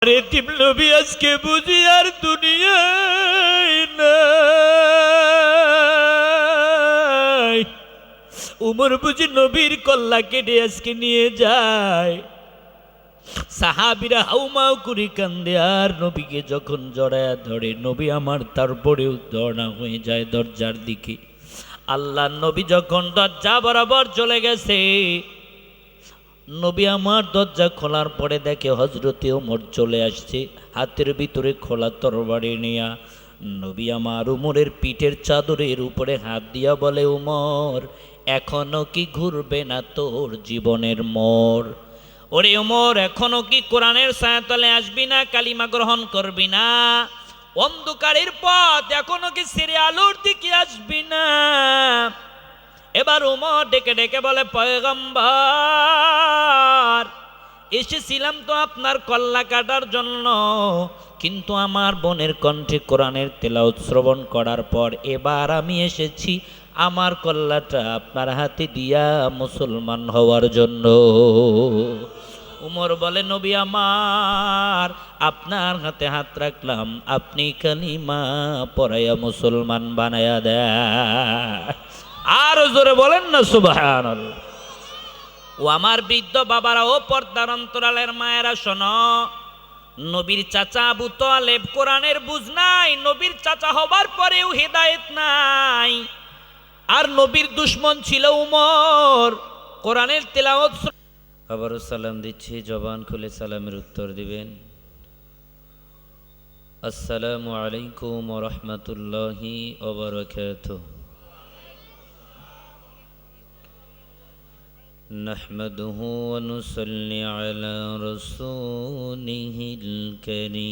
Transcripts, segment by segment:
এতিম নবী আজকে বুঝি আর দুনিয়ায় নাই। উমর বুঝি নবীর কল্লা কেটে আজকে নিয়ে যায়। সাহাবীরা হাউমাউ করি কান্দে, আর নবীকে যখন জড়ায়া ধরে, নবী আমার তারপরেও দরনা হয়ে যায় দরজার দিকে। আল্লাহ নবী যখন দরজা বরাবর চলে গেছে, নবী আমার দরজা খোলার পরে দেখে হযরতে ওমর চলে আসছে, হাতের ভিতরে খোলা তরবারি নিয়া। নবী আমার উমরের পিঠের চাদরের উপরে হাত দিয়া বলে, উমর, এখনো কি ঘুরবে না তোর জীবনের মোড়? ওরে উমর, এখনো কি কোরআনের ছায়াতলে আসবি না, কালিমা গ্রহণ করবি না? অন্ধকারের পথ এখনো কি ছেড়ে আলোর দিকে আসবি না? এবার উমর ডেকে ডেকে বলে, পয়গম্বর, এসেছিলাম তো আপনার কল্লা কাটার জন্য, কিন্তু আমার বোনের কণ্ঠে কোরআনের তেলাওয়াত শ্রবণ করার পর এবার আমি এসেছি আমার কল্লাটা আপনার হাতে দিয়া মুসলমান হওয়ার জন্য। উমর বলে, নবী আমার, আপনার হাতে হাত রাখলাম, আপনি কালিমা পড়াইয়া মুসলমান বানায়া দেয়। আর জোরে বলেন না সুবহানাল্লাহ। ও আমার বৃদ্ধ বাবারা, ও পর্দার অন্তরালের মায়েরা, শোনো, নবীর চাচা আবু তালেব কোরআনের বুঝ নাই, নবীর চাচা হবার পরেও হেদায়েত নাই। আর নবীর দুশ্মন ছিল উমর, কোরআনের তেলাওয়াত। আবারও সালাম দিচ্ছি, জবান খুলে সালামের উত্তর দিবেন। আসসালামু আলাইকুম ওয়া রাহমাতুল্লাহি ওয়া বারাকাতুহু। نحمده ونصلي على رسوله الكريم،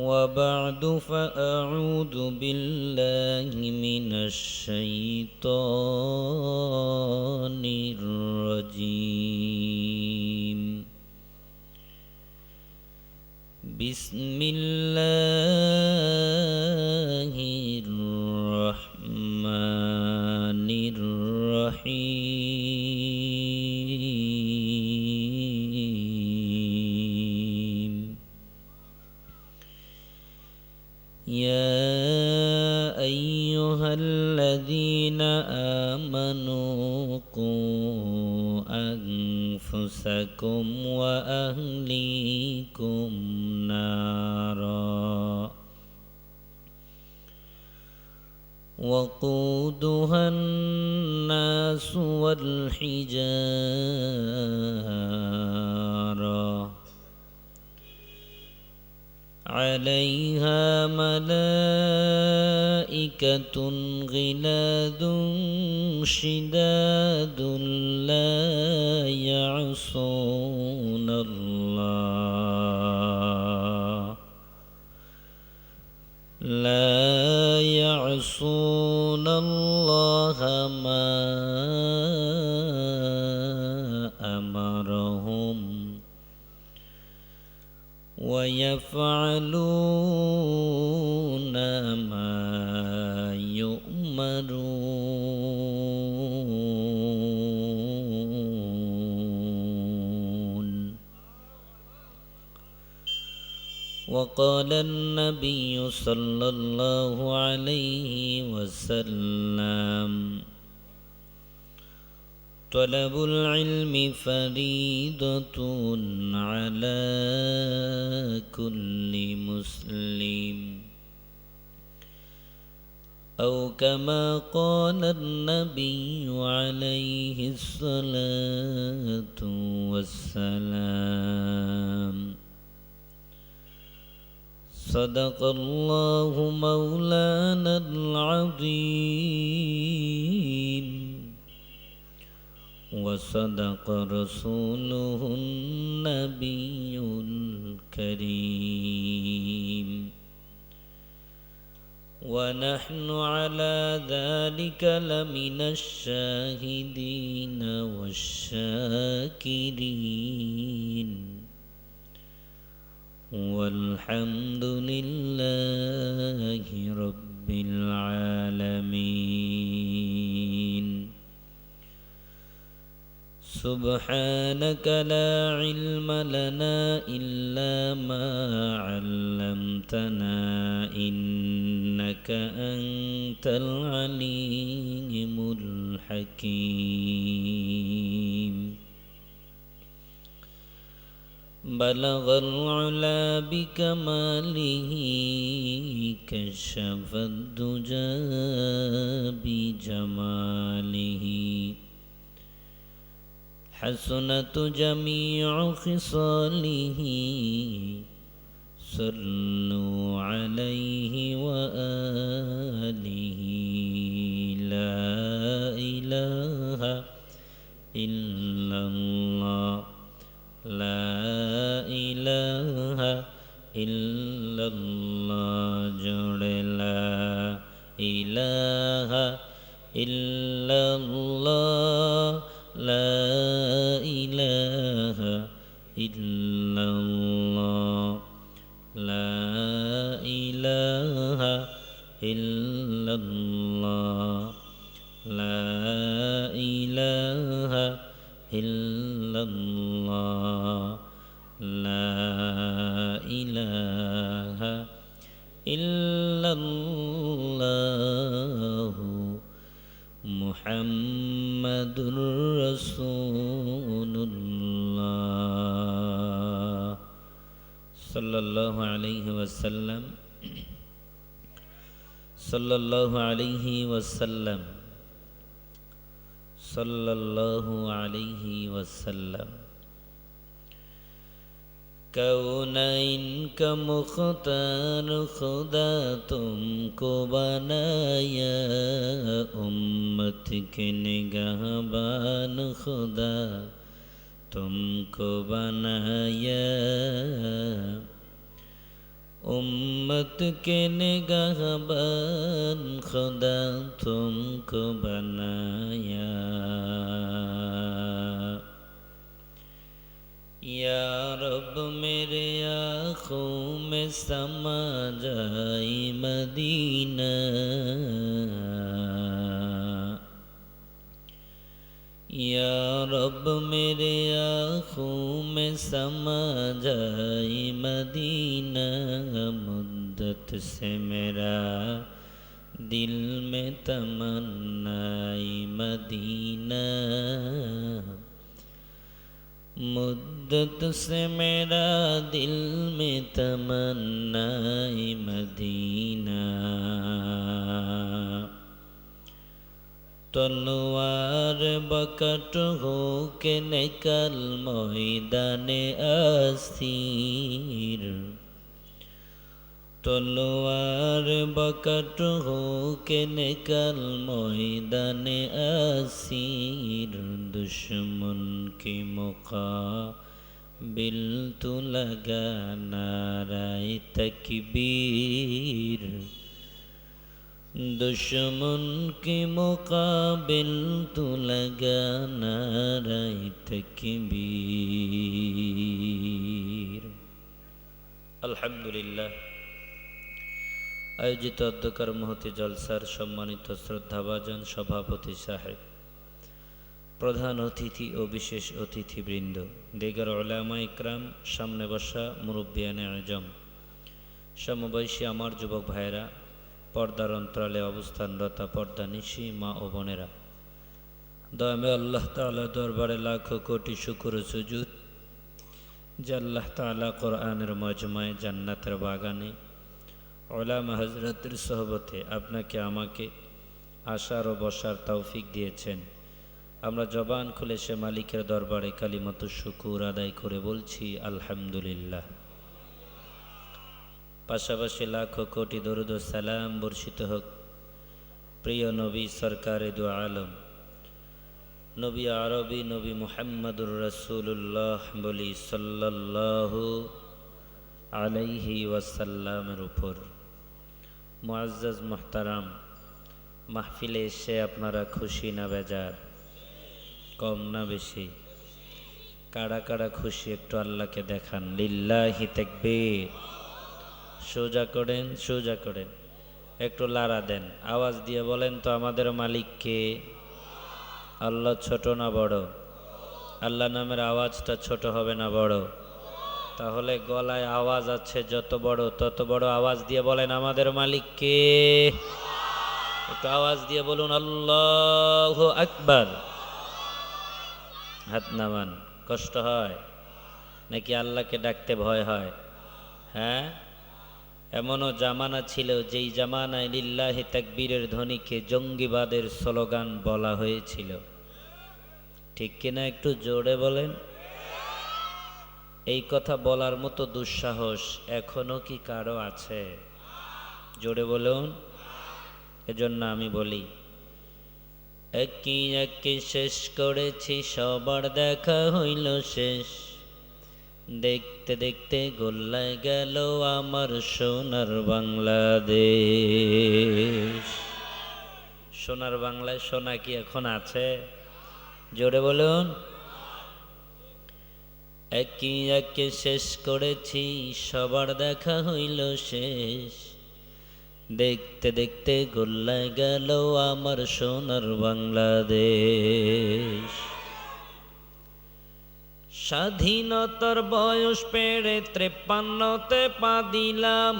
وبعد فأعوذ بالله من الشيطان الرجيم. بسم الله الرحمن الرحيم. يا أيها الذين آمنوا قوا أنفسكم وأهليكم نارا وقودها الناس والحجارة عليها ملائكة غلاظ شداد لا يعصون الله ما أمرهم ويفعلون ما يؤمرون. وقال النبي صلى الله عليه وسلم: طلب العلم فريضة على كل مسلم، أو كما قال النبي عليه الصلاة والسلام. صدق الله مولانا العظيم، وصدق رسوله النبي الكريم، ونحن على ذلك لمن الشاهدين والشاكرين، والحمد لله رب العالمين. سبحانك لا علم لنا إلا ما علمتنا إنك أنت العليم الحكيم بلغ العلا بكماله كشف الدجى بجماله حسنت جميع خصاله صلوا عليه وآله لا إله إلا الله لا إله إلا الله جل لا إله إلا الله لا إله إلا الله لا إله إلا الله لا إله إلا الله لا إله إلا الله محمد رسول الله صلى الله عليه وسلم صلى الله عليه وسلم صلى الله عليه وسلم कौनैन का मुख्तार खुदा तुमको बनाया उम्मत के निगाहबान खुदा तुमको बनाया उम्मत के निगाहबान खुदा तुमको बनाया या रब मेरे आँखों में समा जाए मदीना या रब मेरे आँखों में समा जाए मदीना मुद्दत से मेरा दिल में तमन्नाए मदीना मुद्दत से मेरा दिल में तमन्नाए मदीना तलवार बकट हो के निकल मैदाने अस्सीर तलवार बकट हो के निकल मैदाने अस्सीर दुश्मन की मुकाबिल तू लगा नाराए तकबीर दुश्मन की मुकाबिल तू लगा नाराए तकबीर अल्हम्दुलिल्लाह आयोजित अध्यक्षर महती जलसार सम्मानित श्रद्धाभाजन सभापति साहेब प्रधान अतिथि और विशेष अतिथिवृंद देगर उलामा इकराम सामने बसा मुरब्बियाने आजम समबयसी आमार युवक भाईरा पर्दार अंतराले अवस्थानरता पर्दानिशी मा ओ बोनेरा दयामे अल्लाह ताआला दरबारे लाखो कोटी शुक्र सुजूद जे अल्लाह ताआला कुरआनेर मजमाए जान्नातेर बागाने उलामा हजरतेर सहबते आपनाके आमाके आसार और बसार तौफिक दिएছেন আমরা জবান খুলে সে মালিকের দরবারে কালিমাত শুকর আদায় করে বলছি আলহামদুলিল্লাহ পাশাপাশি লাখো কোটি দরুদ ও সালাম বর্ষিত হোক প্রিয় নবী সরকারে দু আলম নবী আরবি নবী মুহাম্মদুর রাসূলুল্লাহ বলি সাল্লাল্লাহু আলাইহি ওয়াসাল্লামের উপর মুআজ্জাজ মুহতারাম মাহফিলে এসে আপনারা খুশি না বেজার কম না বেশি কাড়া কাড়া খুশি একটু আল্লাহকে দেখান লিল্লাহি তাকবীর সোজা করেন একটু লারা দেন আওয়াজ দিয়ে বলেন তো আমাদের মালিক কে আল্লাহ ছোট না বড় আল্লাহ নামের আওয়াজটা ছোট হবে না বড়? তাহলে গলায় আওয়াজ আছে যত বড়, তত বড় আওয়াজ দিয়ে বলেন আমাদের মালিক কে? একটু আওয়াজ দিয়ে বলুন আল্লাহু আকবার। হাত নামান। কষ্ট হয় নাকি আল্লাহকে ডাকতে ভয় হয়? হ্যাঁ, এমনও জামানা ছিল যেই জামানায় লিল্লাহি তাকবীরের ধ্বনিকে জঙ্গিবাদের স্লোগান বলা হয়েছিল। ঠিক কিনা একটু জোরে বলেন। এই কথা বলার মতো দুঃসাহস এখনো কি কারো আছে? জোরে বলুন। এজন্য আমি বলি, একে একে শেষ করেছি, সবার দেখা হইল শেষ। দেখতে দেখতে গোল্লায় গেল আমার সোনার বাংলাদেশ। সোনার বাংলায় সোনা কি এখন আছে? জোরে বলুন। একে একে শেষ করেছি, সবার দেখা হইল শেষ। দেখতে দেখতে গোল্লায় গেল আমার সোনার বাংলাদেশ। স্বাধীনতার বয়স পেড়ে 53তে পা দিলাম,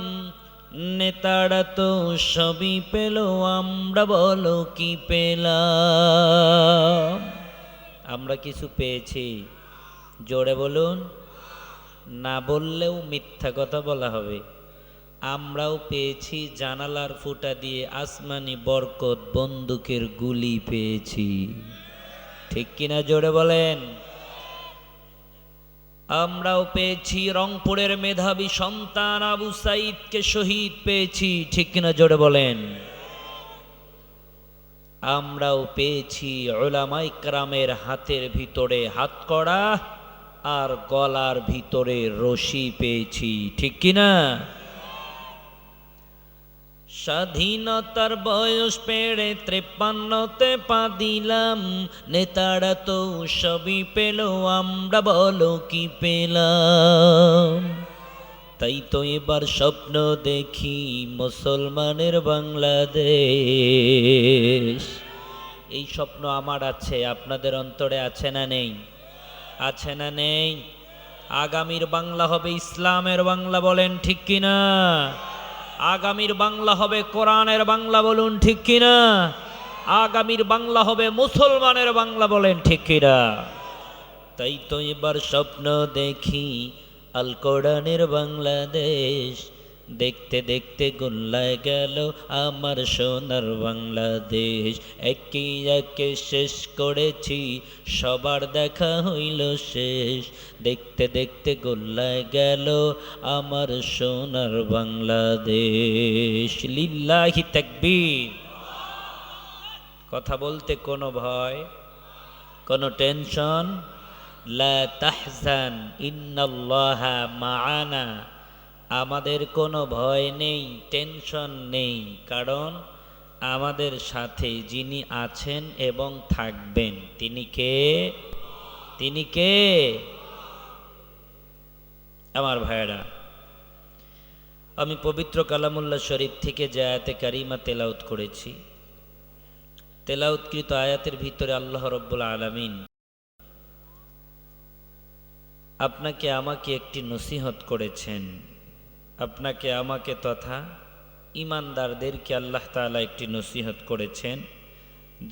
নেতারা তো সবই পেল, আমরা বলো কি পেলাম? আমরা কিছু পেয়েছি? জোরে বলুন। না বললেও মিথ্যা কথা বলা হবে। আমরাও পেয়েছি জানালার ফুটা দিয়ে আসমানি বরকত, বন্দুকের গুলি পেয়েছি। ঠিক কিনা জোরে বলেন। আমরাও পেয়েছি রংপুরের মেধাবী সন্তান আবু সাইদকে শহীদ পেয়েছি। ঠিক কিনা জোরে বলেন। আমরাও পেয়েছি উলামায়ে কেরামের হাতের ভিতরে হাতকড়া আর গলার ভিতরে রশি পেয়েছি। ঠিক কিনা? স্বাধীনতার বয়স পেড়ে 53তে পা দিলাম, নেতারা তো সবই পেল, আমরা বলো কি পেলাম? তাই তো এবার স্বপ্ন দেখি মুসলমানের বাংলাদেশ। এই স্বপ্ন আমার আছে, আপনাদের অন্তরে আছে না নেই? আছে না নেই? আগামীর বাংলা হবে ইসলামের বাংলা, বলেন ঠিক কিনা? আগামীর বাংলা হবে কোরআনের বাংলা, বলুন ঠিক কিনা? আগামীর বাংলা হবে মুসলমানের বাংলা, বলেন ঠিক কিনা? তাই তো এবার স্বপ্ন দেখি আল কোরআনের বাংলাদেশ। দেখতে দেখতে গোল্লায় গেল আমার সোনার বাংলাদেশ। একে একে শেষ করেছি, সবার দেখা হইল শেষ। দেখতে দেখতে গোল্লায় গেল আমার সোনার বাংলাদেশ। লিল্লাহি তাকবীর। কথা বলতে কোনো ভয়, কোনো টেনশন? লা তাহজান ইন্নাল্লাহা মাআনা। আমাদের কোনো ভয় নেই, টেনশন নেই, কারণ আমাদের সাথে যিনি আছেন এবং থাকবেন তিনি কে? তিনি কে? আমার ভাইয়েরা, আমি পবিত্র কালামুল্লাহ শরীফ থেকে যে আয়াতে কারিমা তেলাওয়াত করেছি, তেলাওয়াতকৃত আয়াতের ভিতরে আল্লাহ রাব্বুল আলামিন আপনাকে আমাকে একটি নসিহত করেছেন। আপনাকে আমাকে তথা ঈমানদারদেরকে আল্লাহ তাআলা একটি নসিহত করেছেন।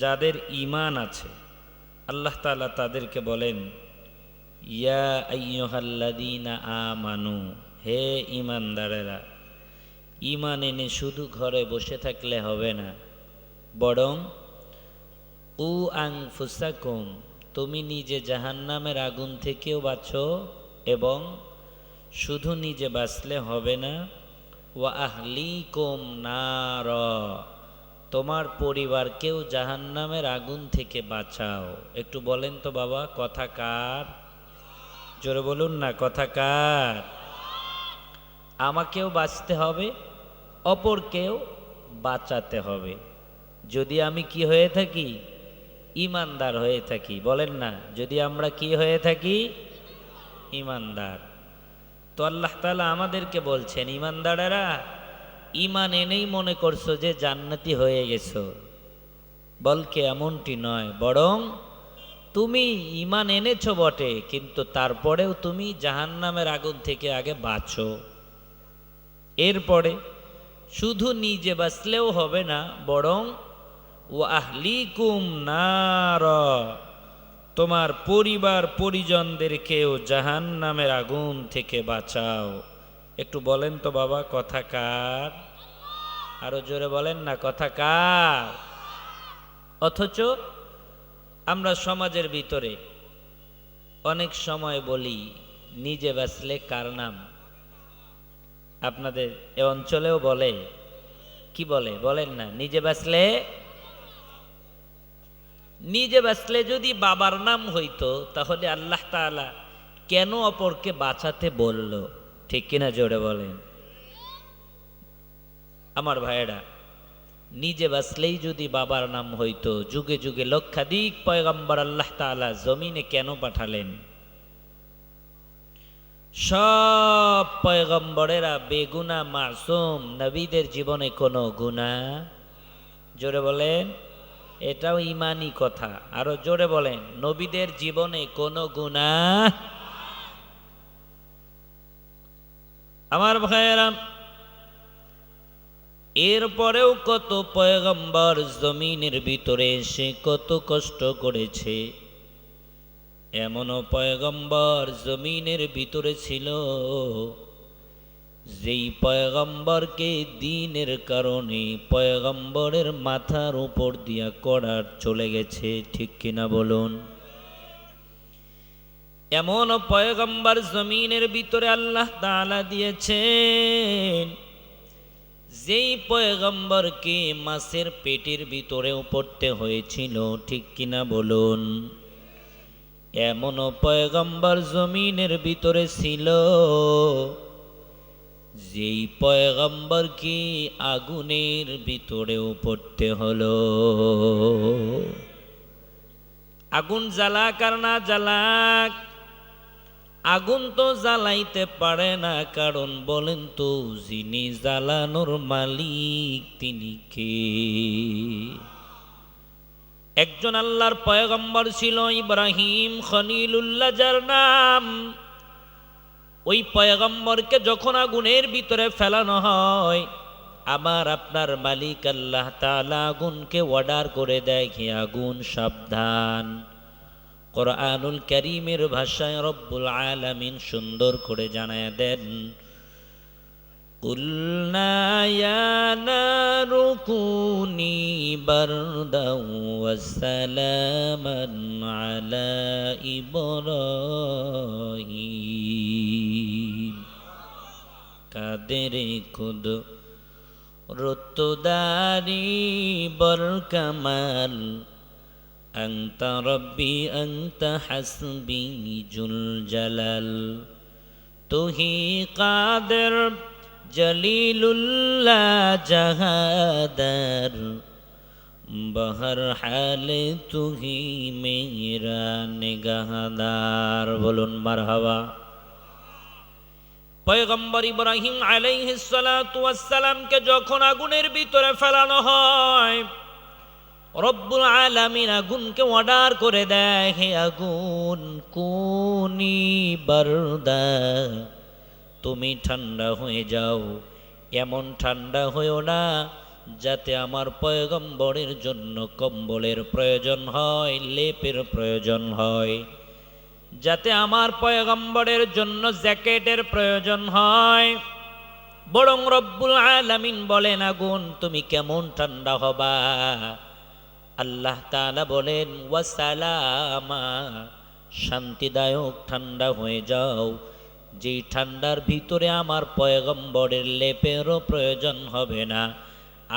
যাদের ঈমান আছে আল্লাহ তাআলা তাদেরকে বলেন, ইয়া আইয়ুহাল্লাযীনা আমানু, হে ঈমানদারেরা, ঈমান এনে শুধু ঘরে বসে থাকলে হবে না, বরং উ আনফুসাকুম, তুমি নিজে জাহান্নামের আগুন থেকেও বাঁচো, এবং শুধু নিজে বাঁচলে হবে না, ওয়া আহলিকুম নার, তোমার পরিবারকেও জাহান্নামের আগুন থেকে বাঁচাও। একটু বলেন তো বাবা, কথা কার? জোরে বলুন না, কথা কার? আমাকেও বাঁচতে হবে, অপরকেও বাঁচাতে হবে। যদি আমি কি হয়ে থাকি? ঈমানদার হয়ে থাকি। বলেন না, যদি আমরা কি হয়ে থাকি? ঈমানদার। তো আল্লাহ তাআলা আমাদেরকে বলছেন, ঈমানদারেরা, ঈমান এনেই মনে করছো যে জান্নাতি হয়ে গেছো, বলকে এমনটি নয়, বরং তুমি ঈমান এনেছো বটে, কিন্তু তারপরেও তুমি জাহান্নামের আগুন থেকে আগে বাঁচো। এরপরে শুধু নিজে বাঁচলেও হবে না, বরং ওয়া আহলিকুম নার, তোমার পরিবার পরিজনদেরকেও জাহান্নামের আগুন থেকে বাঁচাও। একটু বলেন তো বাবা, কথা কার? আরো জোরে বলেন না, কথা কার? অথচ আমরা সমাজের ভিতরে অনেক সময় বলি নিজে বাঁচলে কার নাম। আপনাদের এ অঞ্চলেও বলে, কি বলে বলেন না? নিজে বাঁচলে যদি বাবার নাম হইতো, তাহলে আল্লাহ তাআলা কেন অপরকে বাঁচাতে বলল? ঠিক কিনা জোরে বলেন। আমার ভাইয়েরা, নিজে বাঁচলেই যদি বাবার নাম হইতো, যুগে যুগে লক্ষাধিক পয়গম্বর আল্লাহ তাআলা জমিনে কেন পাঠালেন? সব পয়গম্বরেরা বেগুনা মাসুম, নবীদের জীবনে কোনো গুনাহ, জোরে বলেন, এটাও ঈমানি কথা, আরো জোরে বলেন, নবীদের জীবনে কোনো গুনাহ। আমার ভাইয়েরা, এরপরেও কত পয়গম্বর জমিনের ভিতরে এসে কত কষ্ট করেছে। এমনও পয়গম্বর জমিনের ভিতরে ছিল, যেই পয়গম্বরকে দ্বীনের কারণে পয়গম্বরের মাথার উপর দিয়া কড়ার চলে গেছে। ঠিক কিনা বলুন? এমনও পয়গম্বর জমিনের ভিতরে আল্লাহ তাআলা দিয়েছেন, যেই পয়গম্বরকে মাছের পেটের ভিতরেও পড়তে হয়েছিল। ঠিক কিনা বলুন? এমনও পয়গম্বর জমিনের ভিতরে ছিল, যেই পয়গম্বরকে আগুনের ভিতরেও পড়তে হলো। আগুন জ্বালাক আর না জ্বালাক, আগুন তো জ্বালাইতে পারে না, কারণ বলেন তো, যিনি জ্বালানোর মালিক তিনি কে? একজন আল্লাহর পয়গম্বর ছিল ইব্রাহিম খলিলুল্লাহ, যার নাম। ওই পয়গম্বরকে যখন আগুনের ভিতরে ফেলানো হয়, আমার আপনার মালিক আল্লাহ তাআলা আগুনকে অর্ডার করে দেয়, হে আগুন সাবধান। কোরআনুল কারীমের ভাষায় রব্বুল আলামিন সুন্দর করে জানায়া দেন, কুলনা ইয়া নারু কুনি বারদাও ওয়া সালামান আলা ইব্রাহিম কাদের খুদ রুতদারি বরকামাল আনতা রব্বি আনতা হাসবি জুল জালাল তুহি কাদের জলিলুল্লাহ জাহাদার বহর হালে তুহি মেরা নিগাহদার। বলুন মারহাবা। পয়গম্বর ইব্রাহিম আলাইহিস সালাতু ওয়াস সালামকে যখন আগুনের ভিতরে ফেলানো হয়, রব্বুল আলামিন আগুনকে অর্ডার করে দেয়, হে আগুন কুনি বারদা, তুমি ঠান্ডা হয়ে যাও। এমন ঠান্ডা হয়েও না যাতে আমার পয়গম্বরের জন্য কম্বলের প্রয়োজন হয়, লেপের প্রয়োজন হয়, যাতে আমার পয়গম্বরের জন্য জ্যাকেটের প্রয়োজন হয়। বরং রব্বুল আলামিন বলেন, আগুন তুমি কেমন ঠান্ডা হবা? আল্লাহ তাআলা বলেন, ওয়াসালামা, শান্তিদায়ক ঠান্ডা হয়ে যাও, যেই ঠান্ডার ভিতরে আমার পয়গম্বরের লেপেরও প্রয়োজন হবে না,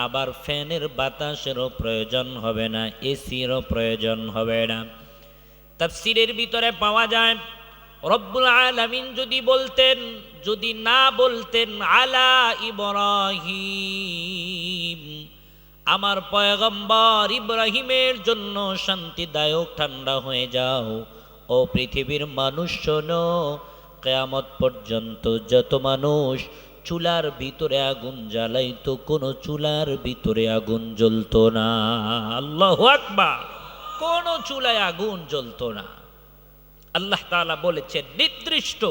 আবার ফ্যানের বাতাসেরও প্রয়োজন হবে না, এসিরও প্রয়োজন হবে না। তাফসীরের ভিতরে পাওয়া যায়, রব্বুল আলামিন যদি বলতেন, যদি না বলতেন আলা ইব্রাহিম, আমার পয়গম্বর ইব্রাহিমের জন্য শান্তিদায়ক ঠান্ডা হয়ে যাও, ও পৃথিবীর মানুষ শোনো, কিয়ামত পর্যন্ত যত মানুষ চুলার ভিতরে আগুন জ্বালাইতো, কোনো চুলার ভিতরে আগুন জ্বলতো না। আল্লাহু আকবার। কোনো চুলায় আগুন জ্বলতো না। আল্লাহ তাআলা বলেছেন নির্দিষ্ট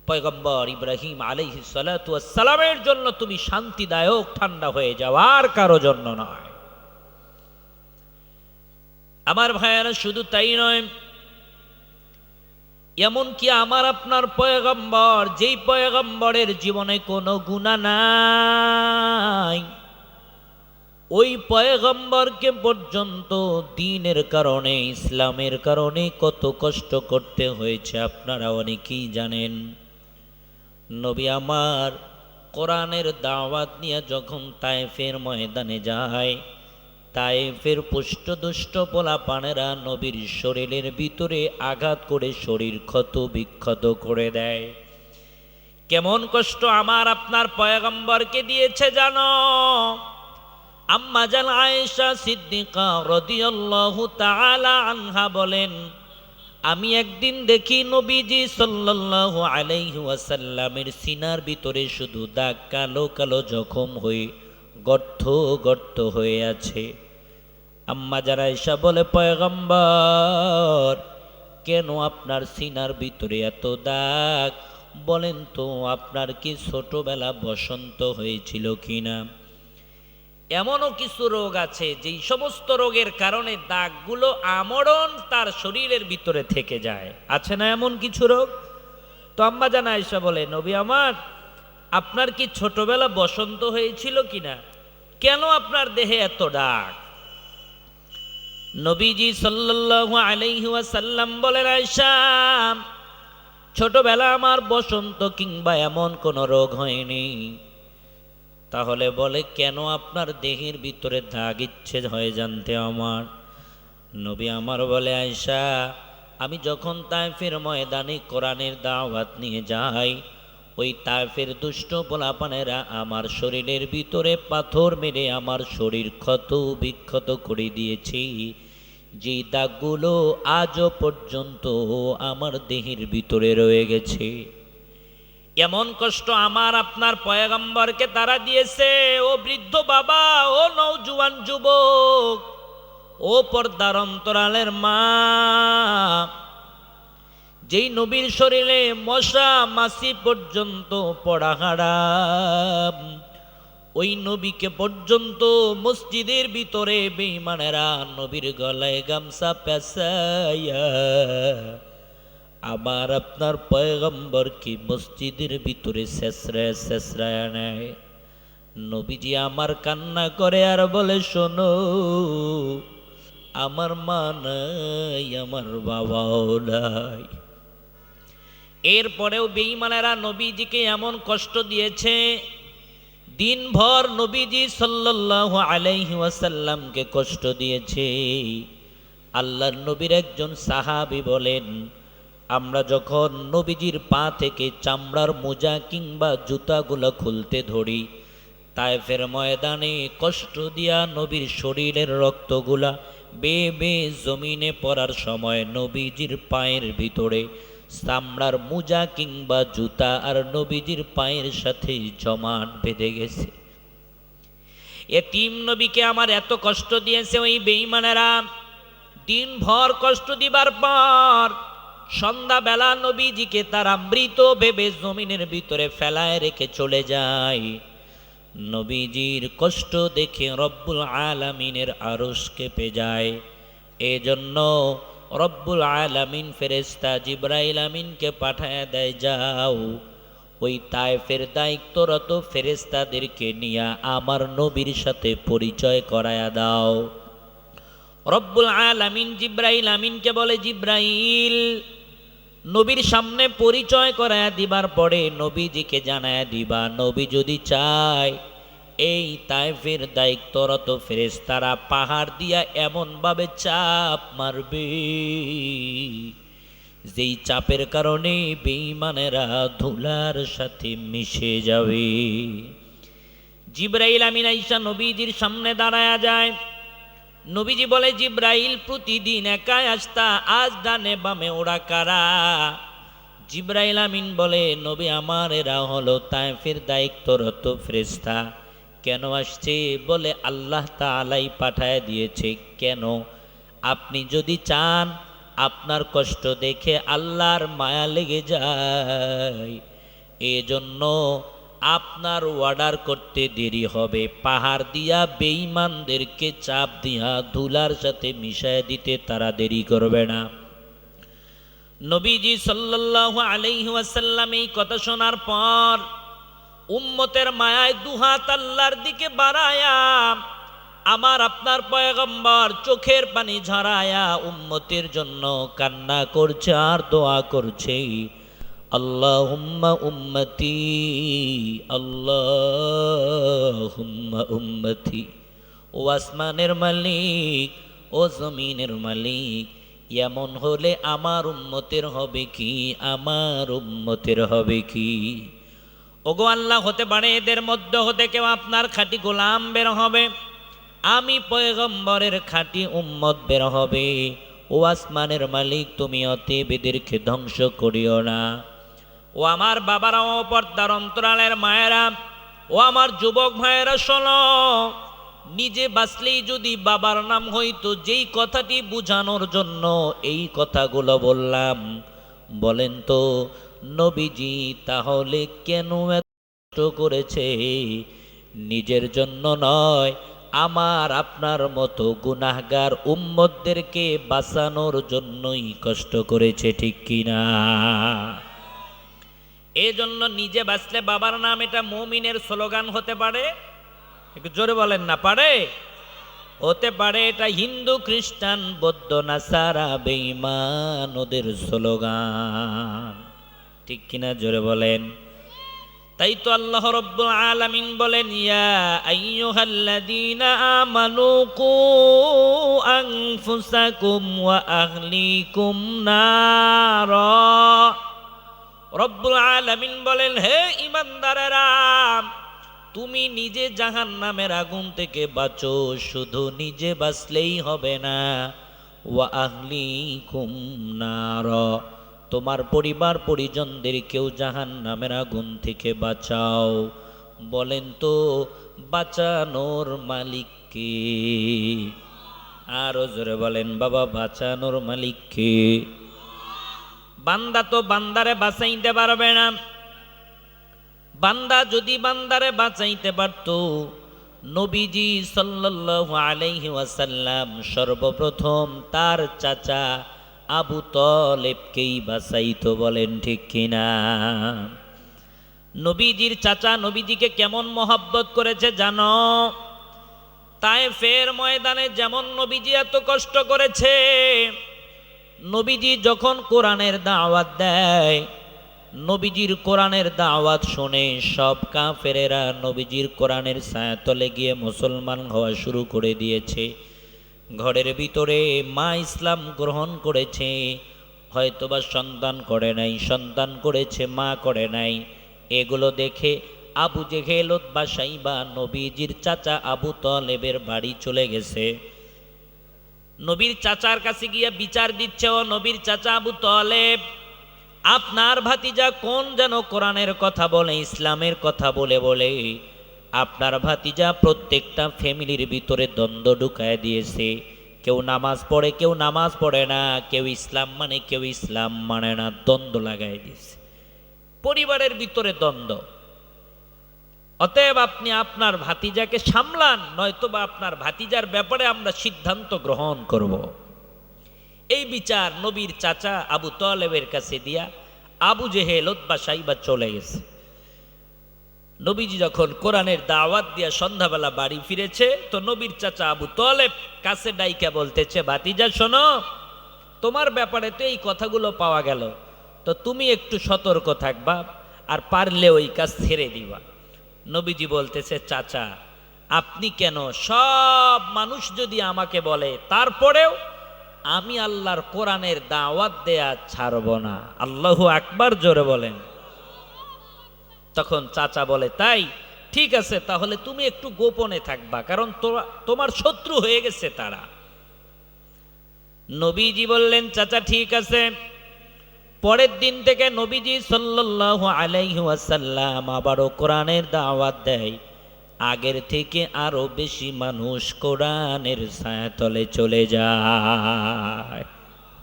পয়গম্বর ইব্রাহিম আলাইহিস সালাতু ওয়াস সালামের জন্য তুমি শান্তিদায়ক ঠান্ডা হয়ে যাও, আর কারো জন্য নয়। আমার ভাইয়েরা, শুধু তাই নয়, এমনকি আমার আপনার পয়গম্বর, যেই পয়গম্বরের জীবনে কোনো গুনাহ নাই, ওই পয়গম্বরকে পর্যন্ত দ্বীনের কারণে, ইসলামের কারণে কত কষ্ট করতে হয়েছে আপনারা অনেকেই জানেন। নবী আমার কোরআনের দাওয়াত নিয়ে যখন তায়েফের ময়দানে যায়, তায়েফের পুষ্টদুষ্ট পোলাপানেরা নবীর শরীরের ভিতরে আঘাত করে শরীর ক্ষত বিক্ষত করে দেয়। কেমন কষ্ট আমার আপনার পয়গম্বরকে দিয়েছে জানো? আম্মা জান আয়েশা সিদ্দিকা রাদিয়াল্লাহু তাআলা আনহা বলেন, আমি একদিন দেখি নবীজি সাল্লাল্লাহু আলাইহি ওয়াসাল্লামের সিনার ভিতরে শুধু দাগ, কালো কালো জখম হয়ে গর্ত গর্ত হয়ে আছে। আম্মা জান আয়েশা বলে, পয়গম্বর, কেন আপনার সিনার ভিতরে এত দাগ? বলেন তো, আপনার কি ছোটবেলা বসন্ত হয়েছিল কিনা? এমনও কিছু রোগ আছে যেই সমস্ত রোগের কারণে দাগগুলো আমরণ তার শরীরের ভিতরে থেকে যায়, আছে না এমন কিছু রোগ? তো আম্মা জান আয়েশা বলে, নবী আমার, আপনার কি ছোটবেলা বসন্ত হয়েছিল কিনা? কেন আপনার দেহে এত দাগ? নবীজি সাল্লাল্লাহু আলাইহি ওয়াসাল্লাম বলেন, আয়েশা, ছোটবেলা আমার বসন্ত কিংবা এমন কোনো রোগ হয়নি। তাহলে বলে, কেন আপনার দেহের ভিতরে দাগ? ইচ্ছে হয় জানতে আমার। নবী আমার বলে, আয়েশা, আমি যখন তায়েফের ময়দানে কোরআনের দাওয়াত নিয়ে যাই, ওই তায়েফের দুষ্ট পোলাপানেরা আমার শরীরের ভিতরে পাথর মেরে আমার শরীর ক্ষত বিক্ষত করে দিয়েছে। যে দাগগুলো আজও পর্যন্ত আমার দেহের ভিতরে রয়ে গেছে। এমন কষ্ট আমার আপনার পয়গম্বরকে তারা দিয়েছে। ও বৃদ্ধ বাবা, ও নওজোয়ান যুবক, ও পর্দার অন্তরালের মা, যেই নবীর শরীরে মশা মাছি পর্যন্ত পড়া হারাম, ওই নবীকে পর্যন্ত মসজিদের ভিতরে বেঈমানেরা নবীর গলায় গামছা পেঁচাইয়া আমার আপনার পয়গম্বর কি মসজিদের ভিতরে শেষরায় শেষরায় নেয়। নবীজি আমার কান্না করে আর বলে, শোনো, আমার মা নাই, আমার বাবাও নাই। এরপরেও বেঈমানেরা নবীজিকে এমন কষ্ট দিয়েছে, দিনভর নবীজি সাল্লাল্লাহু আলাইহি ওয়াসাল্লামকে কষ্ট দিয়েছে। আল্লাহর নবীর একজন সাহাবী বলেন, আমরা যখন নবীজির পা থেকে চামড়ার মোজা কিংবা জুতাগুলো খুলতে ধরি, তায়েফের ময়দানে কষ্ট দিয়া নবীর শরীরের রক্তগুলা বেয়ে বেয়ে জমিনে পড়ার সময় নবীজির পায়ের ভিতরে চামড়ার মোজা কিংবা জুতা আর নবীজির পায়ের সাথে জমাট বেঁধে গেছে। এতিম নবীকে আমার এত কষ্ট দিয়েছে ওই বেঈমানেরা। দিনভর কষ্ট দিবার পর সন্ধ্যাবেলা নবীজিকে তারা মৃত ভেবে জমিনের ভিতরে ফেলায় রেখে চলে যায়। নবীজির কষ্ট দেখে রব্বুল আলামিনের আরশ কেঁপে যায়। এজন্য রব্বুল আলামিন ফেরেশতা জিবরাইল আমিনকে পাঠায় দেয়, যাও ওই তায়েফের দায়িত্বরত ফেরেশতাদেরকে নিয়ে আমার নবীর সাথে পরিচয় করায়া দাও। রব্বুল আলামিন জিবরাইল আমিনকে বলে, জিবরাইল, নবীর সামনে পরিচয় করায়া দিবার পরে নবীজিকে জানায়া দিবা, নবী যদি চায় এই তায়েফের দায়িত্বরত ফেরেশতারা পাহাড় দিয়া এমনভাবে চাপ মারবে, যেই চাপের কারণে বেঈমানেরা ধুলার সাথে মিশে যাবে। জিবরাইল আমিন আইসা নবীজির সামনে দাঁড়ায়া যায়। নবীজি বলে, জিবরাইল, প্রতিদিন একাই আসতা, আজ ডানে বামে ওরা কারা? জিবরাইল আমিন বলে, নবী আমার, এরা হলো তায়েফের দায়িত্বরত ফেরেশতা। কেন আসছে? বলে, আল্লাহ তাআলাই পাঠায় দিয়েছে। কেন? আপনি যদি চান আপনার কষ্ট দেখে আল্লাহর মায়া লেগে যায়, এজন্য আপনার অর্ডার করতে দেরি হবে, পাহাড় দিয়া বেঈমানদেরকে চাপ দিয়া ধুলার সাথে মিশায় দিতে তারা দেরি করবে না। নবীজি সাল্লাল্লাহু আলাইহি ওয়াসাল্লাম এই কথা শোনার পর উম্মতের মায়ায় দুহাত আল্লাহর দিকে বাড়ায়া আমার আপনার পয়গম্বর চোখের পানি ঝরায়া উম্মতের জন্য কান্না করছে আর দোয়া করছে, আল্লাহুম্মা উম্মতি, আল্লাহুম্মা উম্মতি। ও আসমানের মালিক, ও জমিনের মালিক, এমন হলে আমার উম্মতের হবে কি, আমার উম্মতের হবে কি। ওগো আল্লাহ, হতে পারে এদের মধ্যে হতে কেউ আপনার খাঁটি গোলাম বের হবে, আমি পয়গম্বরের খাঁটি উম্মত বের হবে। ও আসমানের মালিক, তুমি অতএব এদেরকে ধ্বংস করিও না। ও আমার বাবারা, ও পর্দার অন্তরালের মায়েরা, ও আমার যুবক ভাইয়েরা, শোনো, নিজে বাঁচলেই যদি বাবার নাম হইতো, যেই কথাটি বুঝানোর জন্য এই কথাগুলো বললাম, বলেন তো নবীজি তাহলে কেন এত কষ্ট করেছে? নিজের জন্য নয়, আমার আপনার মতো গুনাহগার উম্মতদেরকে বাঁচানোর জন্যই কষ্ট করেছে, ঠিক কিনা? এই জন্য নিজে বাঁচলে বাবার নাম, এটা মুমিনের স্লোগান হতে পারে? একটু জোরে বলেন না, পারে? হতে পারে এটা হিন্দু, খ্রিস্টান, বৌদ্ধ, নাসারা, বেঈমান ওদের স্লোগান, ঠিক কিনা? জোরে বলেন। তাই তো আল্লাহ রাব্বুল আলামিন বলেন, ইয়া আইয়ুহাল্লাযীনা আমানু কু আনফুসাকুম ওয়া আহলিকুম নারা। রব্বুল আলামিন বলেন, হে ঈমানদারেরা, তুমি নিজে জাহান্নামের আগুন থেকে বাঁচো, শুধু নিজে বাঁচলেই হবে না, ওয়া আহলিকুম নারা, তোমার পরিবার পরিজনদেরকেও জাহান্নামের আগুন থেকে বাঁচাও। বলেন তো বাঁচানোর মালিক কে? আরো জোরে বলেন বাবা, বাঁচানোর মালিক কে? বান্দা তো বান্দারে বাঁচাইতে পারবে না। বান্দা যদি বান্দারে বাঁচাইতে পারত, নবীজি সাল্লাল্লাহু আলাইহি ওয়াসাল্লাম সর্বপ্রথম তার চাচা আবু তালেবকেই বাঁচাইতো, বলেন ঠিক কিনা? নবীজির চাচা নবীজিকে কেমন মহব্বত করেছে জানো? তায়েফের ময়দানে যেমন নবীজি এত কষ্ট করেছে, নবীজি যখন কোরআনের দাওয়াত দেয়, নবীজির কোরআনের দাওয়াত শুনে সব কাফেরেরা নবীজির কোরআনের ছায়াতলে গিয়ে মুসলমান হওয়া শুরু করে দিয়েছে। ঘরের ভিতরে মা ইসলাম গ্রহণ করেছে, হয়তোবা সন্তান করে নাই, সন্তান করেছে মা করে নাই। এগুলো দেখে আবু জেহেল উতবা সাইবা নবীজির চাচা আবু তালেবের বাড়ি চলে গেছে। নবীর চাচার কাছে গিয়ে বিচার দিচ্ছে, ও নবীর চাচা আবু তালেব, আপনার ভাতিজা কোন যেন কোরআনের কথা বলে, ইসলামের কথা বলে বলে আপনার ভাতিজা প্রত্যেকটা ফ্যামিলির ভিতরে দ্বন্দ্ব ঢুকায় দিয়েছে। কেউ নামাজ পড়ে, কেউ নামাজ পড়ে না, কেউ ইসলাম মানে, কেউ ইসলাম মানে না, দ্বন্দ্ব লাগাই দিয়েছে, পরিবারের ভিতরে দ্বন্দ্ব। অতএব আপনি আপনার ভাতিজাকে সামলান, নয়তোবা আপনার ভাতিজার ব্যাপারে আমরা সিদ্ধান্ত গ্রহণ করব। এই বিচার নবীর চাচা আবু তালেবের কাছে দিয়া আবু জেহেল উতবা সাইবা চলে গেছে। নবীজি যখন কোরআনের দাওয়াত দিয়া সন্ধ্যাবেলা বাড়ি ফিরেছে, তো নবীর চাচা আবু তালেব কাছে ডাইকা বলতেছে, ভাতিজা শোনো, তোমার ব্যাপারে তো এই কথাগুলো পাওয়া গেল, তো তুমি একটু সতর্ক থাকবা, আর পারলে ওই কাজ ছেড়ে দিবা। নবীজি বলতেছে, চাচা আপনি কেন, সব মানুষ যদি আমাকে বলে তারপরেও আমি আল্লাহর কোরআনের দাওয়াত দেয়া ছাড়ব না। আল্লাহু আকবার, জোরে বলেন। তখন চাচা বলে, তাই ঠিক আছে, তাহলে তুমি একটু গোপনে থাকবা, কারণ তোমার শত্রু হয়ে গেছে তারা। নবীজি বললেন, চাচা ঠিক আছে। পরের দিন থেকে নবীজি সাল্লাল্লাহু আলাইহি ওয়াসাল্লাম আবারও কোরআনের দাওয়াত দেয়। আগের থেকে আরো বেশি মানুষ কোরআনের ছায়াতলে চলে যায়।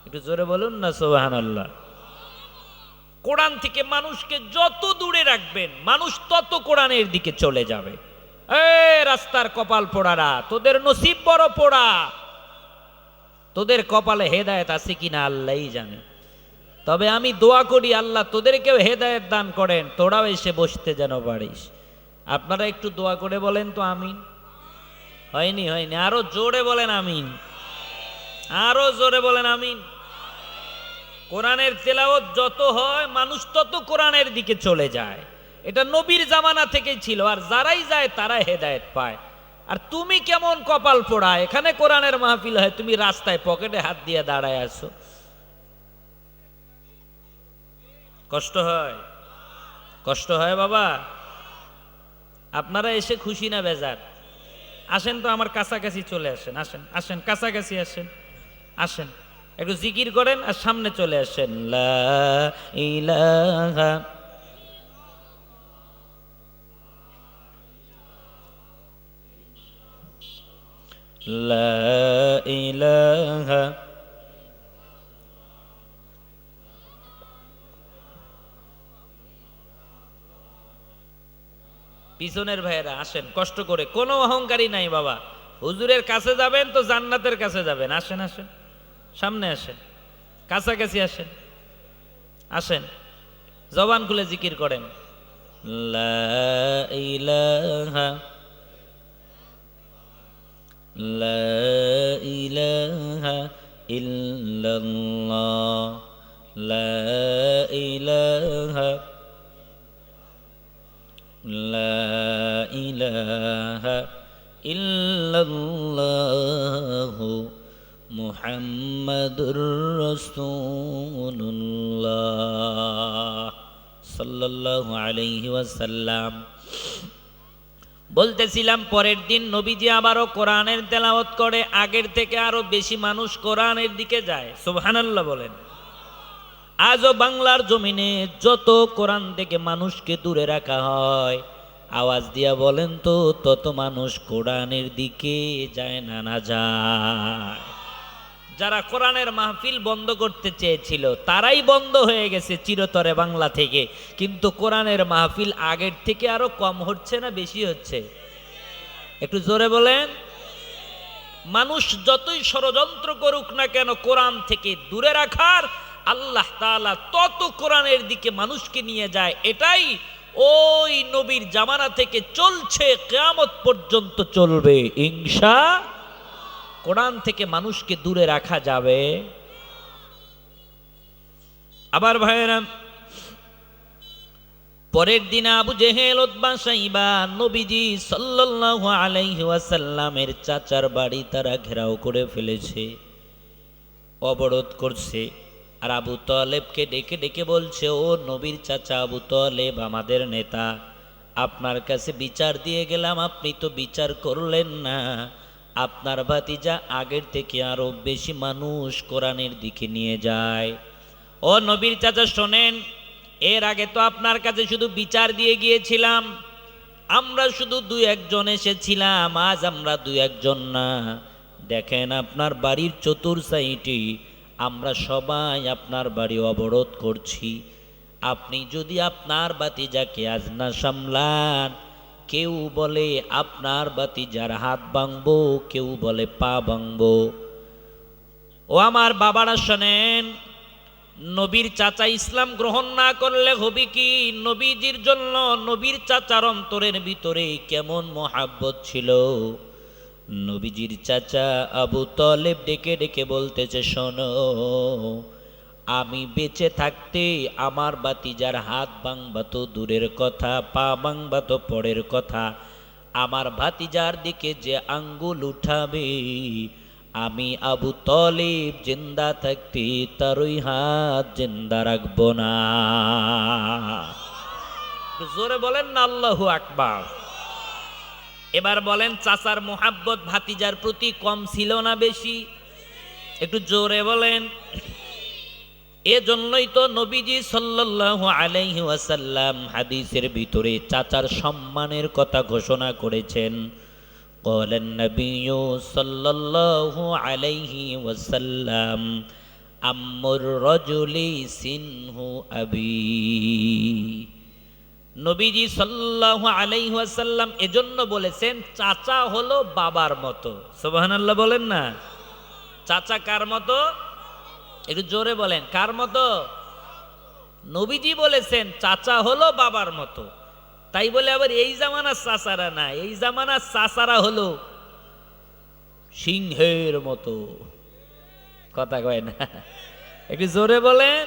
একটু জোরে বলুন না সুবহানাল্লাহ। কোরআন থেকে মানুষকে যত দূরে রাখবেন মানুষ তত কোরআনের দিকে চলে যাবে। রাস্তার কপাল পোড়ারা, তোদের নসিব বড় পোড়া, তোদের কপালে হেদায়েত আছে কিনা আল্লাহই জানে। তবে আমি দোয়া করি আল্লাহ তোদেরকেও হেদায়েত দান করেন, তোরাও এসে বসতে যেন পারিস। আপনারা একটু দোয়া করে বলেন তো আমিন। হয়নি? আরো জোরে বলেন আমিন, আরো জোরে বলেন আমিন। কোরআনের তেলাওয়াত যত হয় মানুষ তত কোরআনের দিকে চলে যায়। এটা নবীর জামানা থেকেই ছিল, আর যারাই যায় তারা হেদায়েত পায়। আর তুমি কেমন কপাল পোড়া, এখানে কোরআনের মাহফিল হয়, তুমি রাস্তায় পকেটে হাত দিয়ে দাঁড়ায় আছো। কষ্ট হয়, কষ্ট হয় বাবা। আপনারা এসে খুশি না বেজার? আসেন তো আমার কাছাকাছি চলে আসেন, আসেন আসেন কাছাকাছি আসেন, আসেন একটু জিকির করেন আর সামনে চলে আসেন। লা ইলাহা লা ইলাহা পিছনের ভাইয়েরা আসেন কষ্ট করে, কোনো অহংকারী নাই বাবা। হুজুরের কাছে যাবেন তো জান্নাতের কাছে যাবেন। আসেন আসেন সামনে আসেন, কাছাকাছি আসেন, আসেন জবান খুলে জিকির করেন। লা ইলাহা লা ইলাহা ইল্লাল্লাহ লা ইলাহা লা ইলাহা ইল্লাল্লাহু মুহাম্মাদুর রাসূলুল্লাহ সাল্লাল্লাহু আলাইহি ওয়াসাল্লাম। বলতেছিলাম পরের দিন নবীজি আবারও কোরআনের তেলাওয়াত করে, আগের থেকে আরো বেশি মানুষ কোরআনের দিকে যায়। সুবহানাল্লাহ বলেন। আজও বাংলার জমিনে যত কোরআন থেকে মানুষকে দূরে রাখা হয়, আওয়াজ দিয়া বলেন তো তত মানুষ কোরআনের দিকে যায় না, না যায়? যারা কোরআনের মাহফিল বন্ধ করতে চেয়েছিল তারাই বন্ধ হয়ে গেছে চিরতরে বাংলা থেকে। কিন্তু কোরআনের মাহফিল আগের থেকে আরো কম হচ্ছে না বেশি হচ্ছে? একটু জোরে বলেন। মানুষ যতই ষড়যন্ত্র করুক না কেন কোরআন থেকে দূরে রাখার, আল্লাহ তাআলা তত কোরআনের দিকে মানুষকে নিয়ে যায়। এটাই ওই নবীর জামানা থেকে চলছে, কিয়ামত পর্যন্ত চলবে ইনশাআল্লাহ। কোরআন থেকে মানুষকে দূরে রাখা যাবে? আবার ভাইয়েরা, পরের দিন আবু জেহেল, উতবা, সাইবা নবীজি সাল্লাল্লাহু আলাইহি ওয়াসাল্লামের চাচার বাড়ি তারা ঘেরাও করে ফেলেছে, অবরোধ করছে। আর আবু তালেবকে ডেকে ডেকে বলছে, ও নবীর চাচা আবু তালেব, আমাদের নেতা, আপনার কাছে বিচার দিয়ে গেলাম, আপনি তো বিচার করলেন না। আপনার ভাতিজা আগের থেকে আরো বেশি মানুষ কোরআনের দিকে নিয়ে যায়। ও নবীর চাচা শোনেন, এর আগে তো আপনার কাছে শুধু বিচার দিয়ে গিয়েছিলাম, আমরা শুধু 2-1 জন এসেছিলাম, আজ আমরা 2-1 জন না। দেখেন আপনার বাড়ির চতুর্সাইডে আমরা সবাই আপনার বাড়ি অবরোধ করছি। আপনি যদি আপনার ভাতিজাকে আজ না সামলান, কেউ বলে আপনার ভাতিজার হাত ভাঙবো, কেউ বলে পা ভাঙবো। ও আমার বাবারা শোনেন, নবীর চাচা ইসলাম গ্রহণ না করলে হবে কি? নবীজির জন্য নবীর চাচার অন্তরের ভিতরে কেমন মহাব্বত ছিল। নবীজির চাচা আবু তালেব ডেকে ডেকে বলতেছে, শোনো, আমি বেঁচে থাকতে আমার ভাতিজার হাত ভাঙবা তো দূরের কথা, পা ভাঙবা তো পরের কথা, আমার ভাতিজার দিকে যে আঙ্গুল উঠাবে, আমি আবু তালেব জিন্দা থাকতে তার ওই হাত জিন্দা রাখবো না। জোরে বলেন না আল্লাহু আকবার। এবার বলেন, চাচার মোহাব্বত ভাতিজার প্রতি কম ছিল না বেশি? একটু জোরে বলেন। এজন্যই তো নবীজি সাল্লাল্লাহু আলাইহি ওয়াসাল্লাম হাদিসের ভিতরে চাচার সম্মানের কথা ঘোষণা করেছেন। ক্বালান নবিয়্যু সাল্লাল্লাহু আলাইহি ওয়াসাল্লাম আম্মুর রাজুলি সিনহু আবি। নবীজি সাল্লাল্লাহু আলাইহি ওয়াসাল্লাম এজন্য বলেছেন চাচা হলো বাবার মতো। সুবহানাল্লাহ বলেন না। চাচা কার মতো? একটু জোরে বলেন, কার মতো? নবীজি বলেছেন চাচা হলো বাবার মতো। তাই বলে আবার এই জামানার চাচারা না, এই জামানার চাচারা হলো সিংহের মতো। কথা কয় না, একটু জোরে বলেন।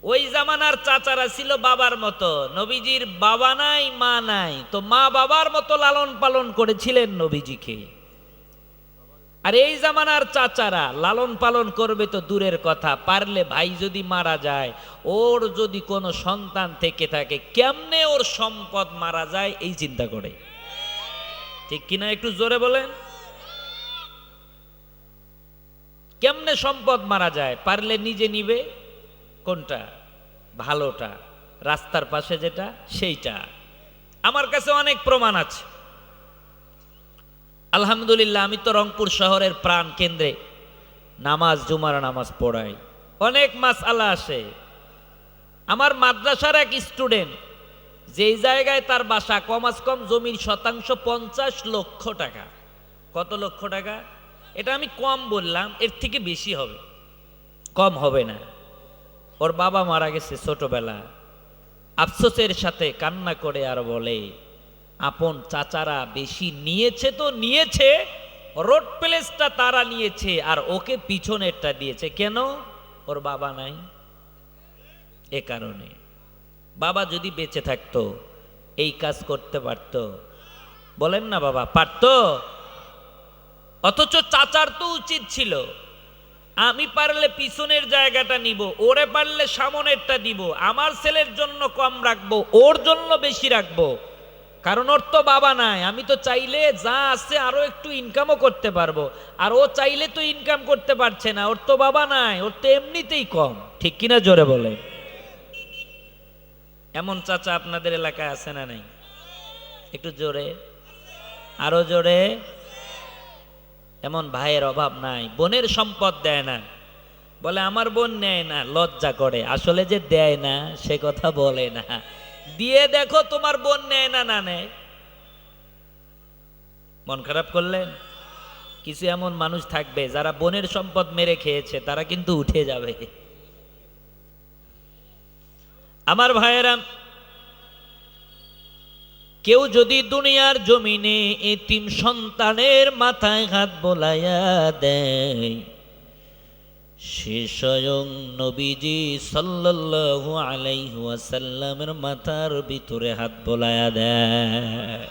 ওই জামানার চাচারা ছিল বাবার মতো। নবীজির বাবা নাই, মা নাই, তো মা বাবার মতো লালন পালন করেছিলেন নবীজিকে। আর এই জামানার চাচারা লালন পালন করবে তো দূরের কথা, পারলে ভাই যদি মারা যায়, ওর যদি কোনো সন্তান থেকে থাকে, কেমনে ওর সম্পদ মারা যায় এই চিন্তা করে। ঠিক কিনা একটু জোরে বলেন। কেমনে সম্পদ মারা যায়, পারলে নিজে নিবে কোনটা? ভালোটা, রাস্তার পাশে যেটা সেইটা। আমার কাছে অনেক প্রমাণ আছে। আলহামদুলিল্লাহ, আমি তো রংপুর শহরের প্রাণ কেন্দ্রে নামাজ, জুমার নামাজ পড়াই। অনেক মাসআলা আসে। আমার মাদ্রাসার এক স্টুডেন্ট, যেই জায়গায় তার বাসা, কমাস কম জমির শতাংশ 50 লক্ষ টাকা। কত লক্ষ টাকা? এটা আমি কম বললাম, এর থেকে বেশি হবে, কম হবে না। ওর বাবা মারা গেছে ছোটবেলা। আফসোসের সাথে কান্না করে আর বলে, আপন চাচারা বেশি নিয়েছে তো নিয়েছে, রোড প্লেসটা তারা নিয়েছে আর ওকে পিছনেরটা দিয়েছে। কেন? ওর বাবা নাই। এ কারণে বাবা যদি বেঁচে থাকতো এই কাজ করতে পারত? বলেন না বাবা, পারত? অথচ চাচার তো উচিত ছিল, আমি পারলে পিছনের জায়গাটা নিব, ওরে পারলে সামনেরটা দিব, আমার ছেলের জন্য কম রাখবো, ওর জন্য বেশি রাখবো। কারণ ওর তো বাবা নাই, আমি তো চাইলে যা আছে আরো একটু ইনকামও করতে পারবো, আর ও চাইলে তো ইনকাম করতে পারছে না, ওর তো বাবা নাই, ওর তো এমনিতেই কম। ঠিক কিনা জোরে বলে। এমন চাচা আপনাদের এলাকায় আছে না নাই? একটু জোরে, আরো জোরে। এমন ভাইয়ের অভাব নাই, বোনের সম্পদ দেয় না, বলে আমার বোন নেয় না, লজ্জা করে। আসলে যে দেয় না সে কথা বলে না, দিয়ে দেখো তোমার বোন নেয় না, না নেয়। মন খারাপ করলেন? কিছু এমন মানুষ থাকবে যারা বোনের সম্পদ মেরে খেয়েছে, তারা কিন্তু উঠে যাবে। আমার ভাইয়েরা, কেউ যদি দুনিয়ার জমিনে এতিম সন্তানের মাথায় হাত বোলাইয়া দেয়, সে স্বয়ং নবীজি সাল্লাল্লাহু আলাইহি ওয়াসাল্লামের মাথার ভিতরে হাত বোলাইয়া দেয়।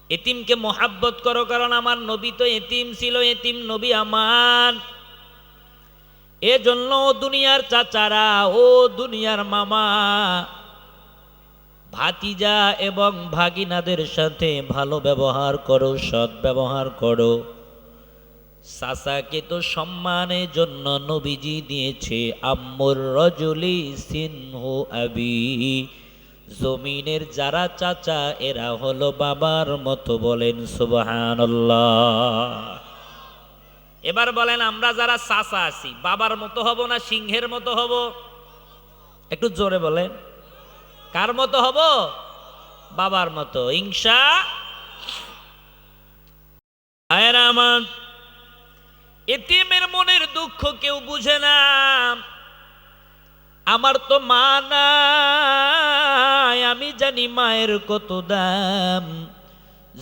এতিমকে মোহাব্বত করো, কারণ আমার নবী তো এতিম ছিল, এতিম নবী আমার। এজন্য দুনিয়ার চাচারা, ও দুনিয়ার মামা, ভাতিজা এবং ভাগিনাদের সাথে ভালো ব্যবহার করো, সৎ ব্যবহার করো। চাচাকে তো সম্মানের জন্য নবীজি দিয়েছে আম্মুর রাজুলি সিনহু আবি। জমিনের যারা চাচা এরা হলো বাবার মতো। বলেন সুবহানাল্লাহ। এবার বলেন, আমরা যারা চাচা আছি বাবার মতো হব না সিংহের মতো হব? একটু জোরে বলেন, কার মতো হব? বাবার মতো, ইনশাআল্লাহ। এতিমের মনের দুঃখ কেউ বুঝে না। আমার তো মা নাই, আমি জানি মায়ের কত দাম।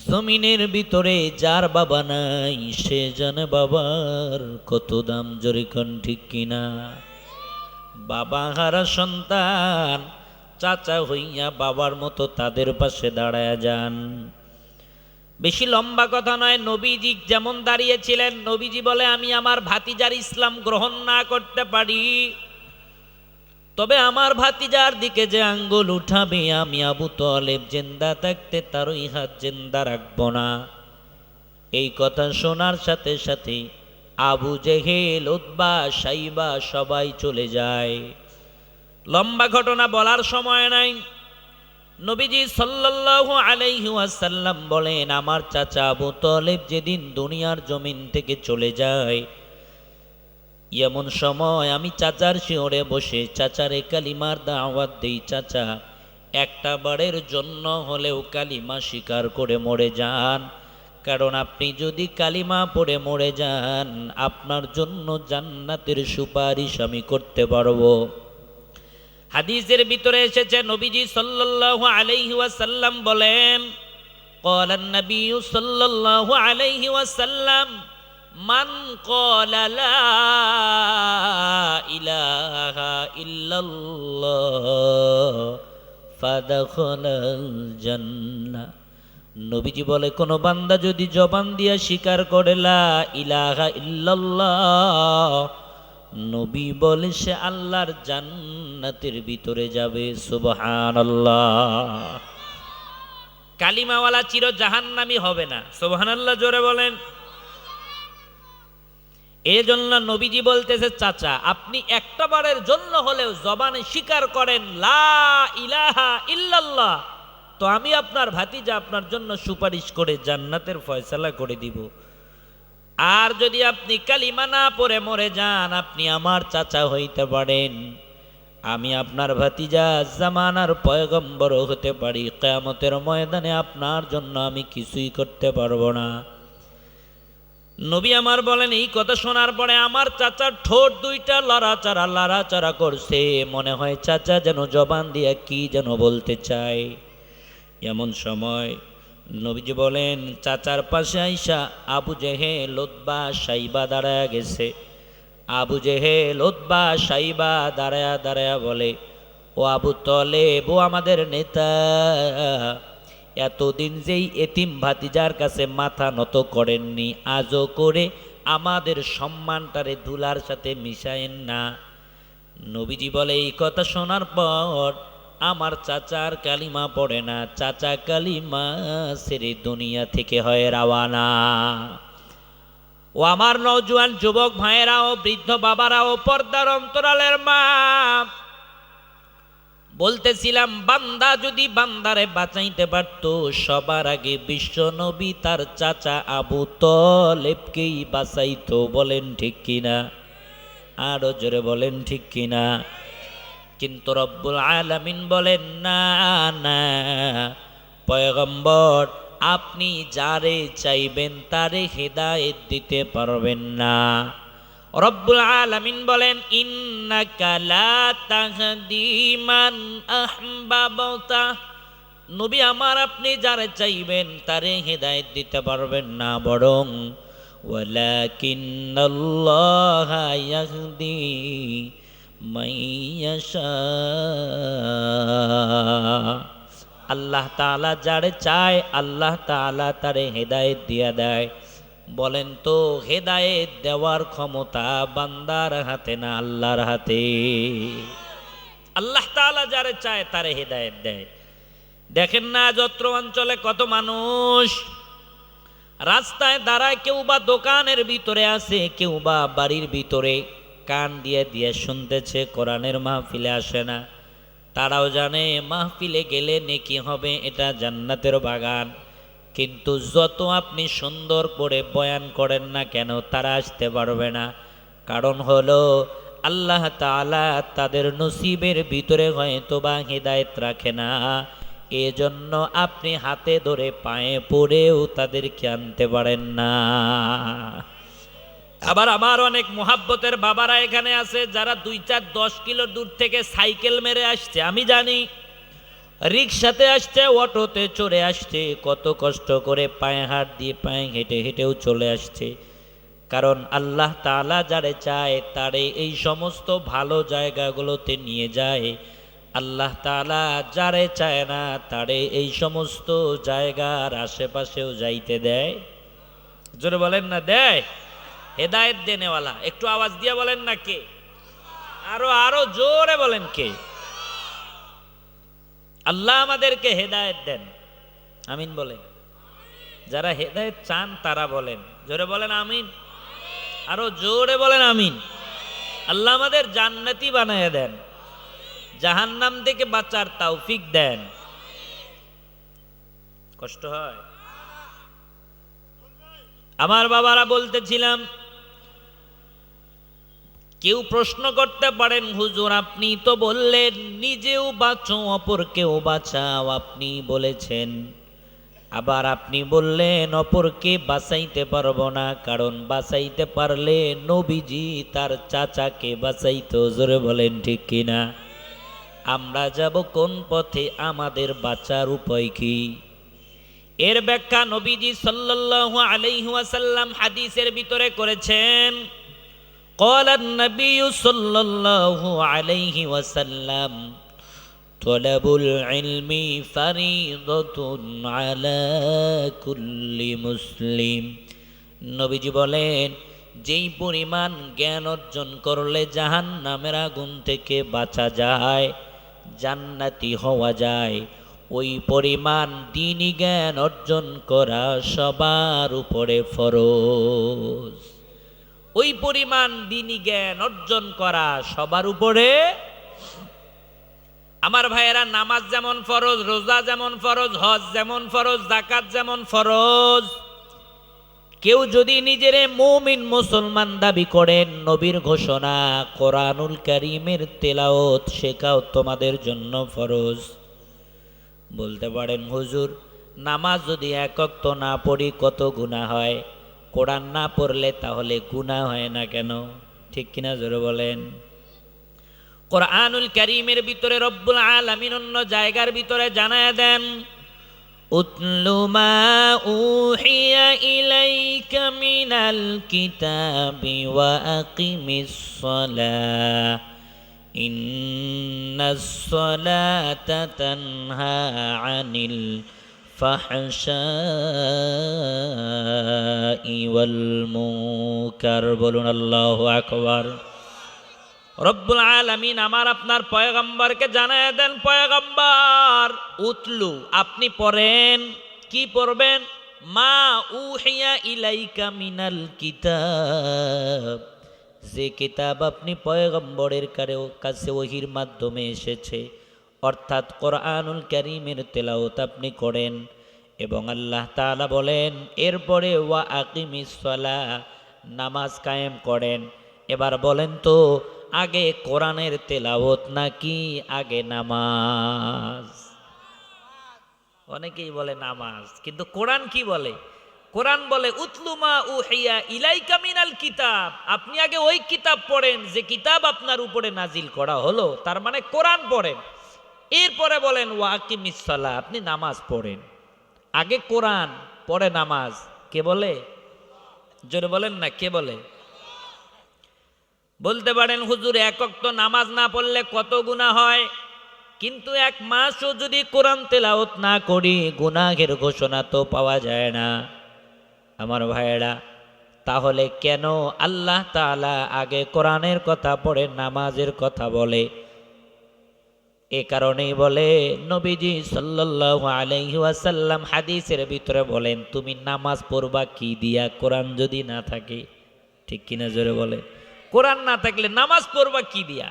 জমিনের ভিতরে যার বাবা নাই সে জানে বাবার কত দাম। জরিখন ঠিক কিনা? বাবা হারা সন্তান চাচা হইয়া বাবার মতো তাদের পাশে দাঁড়ায় যান। বেশি লম্বা কথা নয়, নবীজি যেমন দাঁড়িয়েছিলেন, নবীজি বলে, আমি আমার ভাতিজার ইসলাম গ্রহণ না করতে পারি, তবে আমার ভাতিজার দিকে যে আঙ্গুল উঠাবে আমি আবু তালেব জিন্দা থাকতে তার ওই হাত জিন্দা রাখবো না। এই কথা শোনার সাথে সাথে আবু জেহেল, উতবা, সাইবা সবাই চলে যায়। লম্বা ঘটনা বলার সময় নাই। নবীজি সাল্লাল্লাহু আলাইহি ওয়াসাল্লাম বলেন, আমার চাচা আবু তালেব যেদিন দুনিয়ার জমিন থেকে চলে যায়, এমন সময় আমি চাচার শিয়রে বসে চাচারে কালিমার দাওয়াত দেই, চাচা একটা বারের জন্য হলেও কালিমা স্বীকার করে মরে যান, কারণ আপনি যদি কালিমা পড়ে মরে যান আপনার জন্য জান্নাতের সুপারিশ আমি করতে পারবো। হাদিসের ভিতরে এসেছে নবীজি সাল্লাল্লাহু আলাইহি ওয়াসাল্লাম বলেন, ক্বালান নবী সাল্লাল্লাহু আলাইহি ওয়াসাল্লাম, মান ক্বালা লা ইলাহা ইল্লাল্লাহ ফাদাখালাল জান্নাহ। নবীজি বলে, কোন বান্দা যদি জবান দিয়া স্বীকার করে লা ইলাহা ইল্লাল্লাহ, নবী বলে সে আল্লাহর জান্নাতের ভিতরে যাবে। সুবহানাল্লাহ। কালিমাওয়ালা চির জাহান্নামী হবে না। সুবহানাল্লাহ জোরে বলেন। এজন্য নবীজি বলতেছে, চাচা আপনি একটা বারের জন্য হলেও জবানে স্বীকার করেন লা ইলাহা ইল্লাল্লাহ, তো আমি আপনার ভাতিজা আপনার জন্য সুপারিশ করে জান্নাতের ফয়সালা করে দিব। আর যদি আপনি কালিমা না পড়ে মরে যান আপনি আমার চাচা হইতে পারেন, আমি আপনার ভাতিজা জামানার পয়গম্বর হতে পারি, কিয়ামতের ময়দানে আপনার জন্য আমি কিছুই করতে পারবো না। নবী আমার বলেন, এই কথা শোনার পরে আমার চাচার ঠোঁট দুইটা লড়াচাড়া করছে, মনে হয় চাচা যেন জবান দিয়া কি যেন বলতে চায়। এমন সময় নবীজি বলেন, চাচার পাশে আইসা আবু জেহেল, উতবা, সাইবা দাঁড়ায়া গেছে। আবু জেহেল, উতবা, সাইবা দাঁড়ায়া বলে, ও আবু তালেব, ও আমাদের নেতা, এতদিন যেই এতিম ভাতিজার কাছে মাথা নত করেননি, আজও করে আমাদের সম্মানটারে ধুলার সাথে মিশায়েন না। নবীজি বলে, এই কথা শোনার পর আমার চাচার কালিমা পড়ে না, চাচা কালিমা ছেড়ে দুনিয়া থেকে হয় রাওয়ানা। ও আমার নওজোয়ান যুবক ভাইয়েরাও, বৃদ্ধ বাবারাও, পর্দার অন্তরালের মা, বলতেছিলাম বান্দা যদি বান্দারে বাঁচাইতে পারত, সবার আগে বিশ্ব নবী তার চাচা আবু তালেবকেই বাঁচাইতো। বলেন ঠিক কিনা? আরো জোরে বলেন ঠিক কিনা? কিন্তু রব্বুল আলামিন বলেন, না না পয়গম্বর, আপনি যারে চাইবেন তারে হেদায়েত দিতে পারবেন না। রব্বুল আলামিন বলেন, ইন্নাকা লা তাহদি মান আহবাবতা, নবী আমার আপনি যারে চাইবেন তারে হেদায়েত দিতে পারবেন না, বরং ওয়ালাকিন্নাল্লাহা ইয়াহদি মাইয়াশা, আল্লাহ তাআলা যারে চায় আল্লাহ তাআলা তারে হেদায়েত দিয়া দেয়। বলেন তো, হেদায়েত দেওয়ার ক্ষমতা বান্দার হাতে না আল্লাহর হাতে? আল্লাহ তাআলা যারে চায় তারে হেদায়েত দেয়। দেখেন না যত্র অঞ্চলে কত মানুষ রাস্তায় দাঁড়ায়, কেউ বা দোকানের ভিতরে আছে, কেউ বা বাড়ির ভিতরে কান দিয়ে দিয়ে শুনতেছে, কোরআনের মাহফিলে আসে না। তারাও জানে মাহফিলে গেলে নেকি হবে, এটা জান্নাতের বাগান, কিন্তু যত আপনি সুন্দর করে বয়ান করেন না কেন তারা আসতে পারবে না। কারণ হলো আল্লাহ তাআলা তাদের নসিবের ভিতরে হয়তো বা হিদায়াত রাখে না, এজন্য আপনি হাতে ধরে পায়ে পড়েও তাদেরকে আনতে পারেন না। আবার আমার অনেক মোহাব্বতের বাবারা এখানে আছে যারা 2-4-10 কিলো দূর থেকে সাইকেল মেরে আসছে, আমি জানি রিক্সাতে আসছে, অটোতে চড়ে আসছে, কত কষ্ট করে পায়ে হাত দিয়ে পায়ে হেঁটে হেঁটেও চলে আসছে। কারণ আল্লাহ তাআলা যারে চায় তারে এই সমস্ত ভালো জায়গাগুলোতে নিয়ে যায়, আল্লাহ তাআলা যারে চায় না তারে এই সমস্ত জায়গার আশেপাশেও যাইতে দেয়। জোরে বলেন না দেয়? হেদায়েত দেনেওয়ালা, একটু আওয়াজ দিয়ে বলেন না কে? আরো জোরে বলেন কে? আল্লাহ আমাদেরকে হেদায়েত দেন, আমিন বলেন। যারা হেদায়েত চান তারা বলেন, জোরে বলেন আমিন। আরো জোরে বলেন আমিন। আল্লাহ আমাদের জান্নাতি বানায় দেন, জাহান্নাম থেকে বাঁচার তৌফিক দেন। কষ্ট হয়? আমার বাবারা বলতেছিলাম, কেউ প্রশ্ন করতে পারেন, হুজুর আপনি তো বললেন নিজেও বাঁচো অপরকেও বাঁচাও, আপনি বলেছেন, আবার আপনি বললেন অপরকে বাঁচাইতে পারবো না, কারণ বাঁচাইতে পারলে নবীজি তার চাচাকে বাঁচাইতো। জোরে বলেন ঠিক কিনা? আমরা যাব কোন পথে, আমাদের বাঁচার উপায় কি? এর ব্যাখ্যা নবীজি সাল্লাল্লাহু আলাইহি ওয়াসাল্লাম হাদিসের ভিতরে করেছেন। قال النبي صلى الله عليه وسلم طلب العلم فريضة على كل مسلم। নবীজি বলেন, যেই পরিমাণ জ্ঞান অর্জন করলে জাহান্নামের আগুন থেকে বাঁচা যায়, জান্নাতি হওয়া যায়, ওই পরিমাণ দ্বীনি জ্ঞান অর্জন করা সবার উপরে ফরজ। ওই পরিমাণ দ্বীনি জ্ঞান অর্জন করা সবার উপরে। আমার ভাইয়েরা, নামাজ যেমন ফরজ, রোজা যেমন ফরজ, হজ যেমন ফরজ, যাকাত যেমন ফরজ, কেউ যদি নিজেরে মুমিন মুসলমান দাবি করেন, নবীর ঘোষণা কোরআনুল কারীমের তেলাওয়াত শেখাও তোমাদের জন্য ফরজ। বলতে পারেন, হুজুর নামাজ যদি এক ওয়াক্ত না পড়ি কত গুনাহ হয়, কোরআন না পড়লে তাহলে গুনাহ হয় না কেন? ঠিক কিনা জোরে বলেন। কোরআনুল কারীমের ভিতরে রব্বুল আলামিন অন্য জায়গার ভিতরে জানায় দেন, উতলু মা উহিয়া ইলাইকা মিনাল কিতাবি ওয়া আকিমিস সালাহ ইন্নাস সালাতা তানহা আনিল ফাহশাই ওয়াল মুনকার। বলুন আল্লাহু আকবার। রব্বুল আলামিন আমার আপনার পয়গম্বরকে জানায় দেন, পয়গম্বর উতলু আপনি পড়েন। কি পড়বেন? মা উহিয়া ইলাইকা মিনাল কিতাব, যে কিতাব আপনি পয়গম্বরের কাছে ওহির মাধ্যমে এসেছে, অর্থাৎ কোরআনুল কারীমের তেলাওয়াত আপনি করেন। এবং আল্লাহ তাআলা বলেন এরপরে ওয়া আকিমিস সালাহ, নামাজ কায়েম করেন। এবার বলেন তো, আগে কোরআনের তেলাওয়াত নাকি আগে নামাজ? অনেকেই বলে নামাজ, কিন্তু কোরআন কি বলে? কোরআন বলে উতলু মা উহিয়া ইলাইকা মিনাল কিতাব, আপনি আগে ওই কিতাব পড়েন যে কিতাব আপনার উপরে নাজিল করা হলো, তার মানে কোরআন পড়েন। এরপরে বলেন ওয়া আকিমিস সালাহ, আপনি নামাজ পড়েন। আগে কোরআন পরে নামাজ। কে বলে? জোরে বলেন না, কে বলে? বলতে পারেন, হুজুর এক ওয়াক্ত নামাজ না পড়লে কত গুনাহ হয়, কিন্তু এক মাসও যদি কোরআন তেলাওয়াত না করি গুনাহের ঘোষণা তো পাওয়া যায় না। আমার ভাইয়েরা, তাহলে কেন আল্লাহ তাআলা আগে কোরআনের কথা পড়ে নামাজের কথা বলে? এ কারণেই বলে নবীজি সাল্লাল্লাহু আলাইহি ওয়াসাল্লাম হাদিসের ভিতরে বলেন, তুমি নামাজ পড়বা কি দিয়া, কোরআন যদি না থাকে? ঠিক কিনা জোরে বলে। কোরআন না থাকলে নামাজ পড়বা কি দিয়া?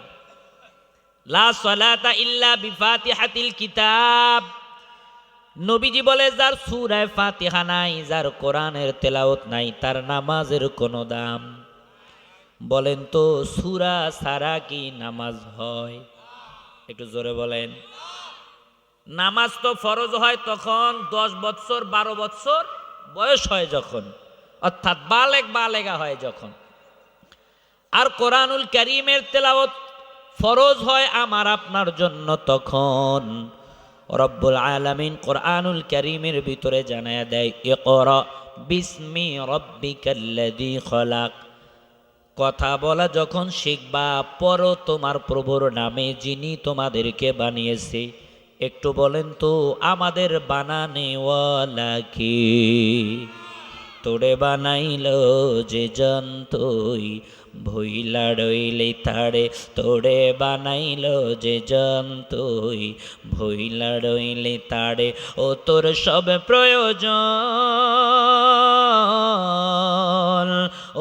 লা সালাতা ইল্লা বিফাতিহাতিল কিতাব। নবীজি বলে, যার সূরা ফাতিহা নাই, যার কোরআনের তেলাওয়াত নাই, তার নামাজের কোনো দাম। বলেন তো, সূরা ছাড়া কি নামাজ হয়? একটু জোরে বলেন। নামাজ তো ফরজ হয় তখন 10 বছর 12 বছর বয়স হয় যখন, অর্থাৎ বালেগা হয় যখন। আর কোরআনুল কারীমের তেলাওয়াত ফরজ হয় আমার আপনার জন্য তখন। রব্বুল আলামিন কোরআনুল কারীমের ভিতরে জানায়া দেয়, ইকরা বিসমি রাব্বিকাল্লাযী খলাক। কথা বলা যখন শিখবা, পড়ো তোমার প্রভুর নামে যিনি তোমাদেরকে বানিয়েছে। একটু বলেন তো, আমাদের বানানেওয়ালা কি? তোরে বানাইলো যে জন্তই ভইলা রইলে তারে, তোরে বানাইলো যে জন্তই ভইলা রইলে তারে। ও তোর সব প্রয়োজন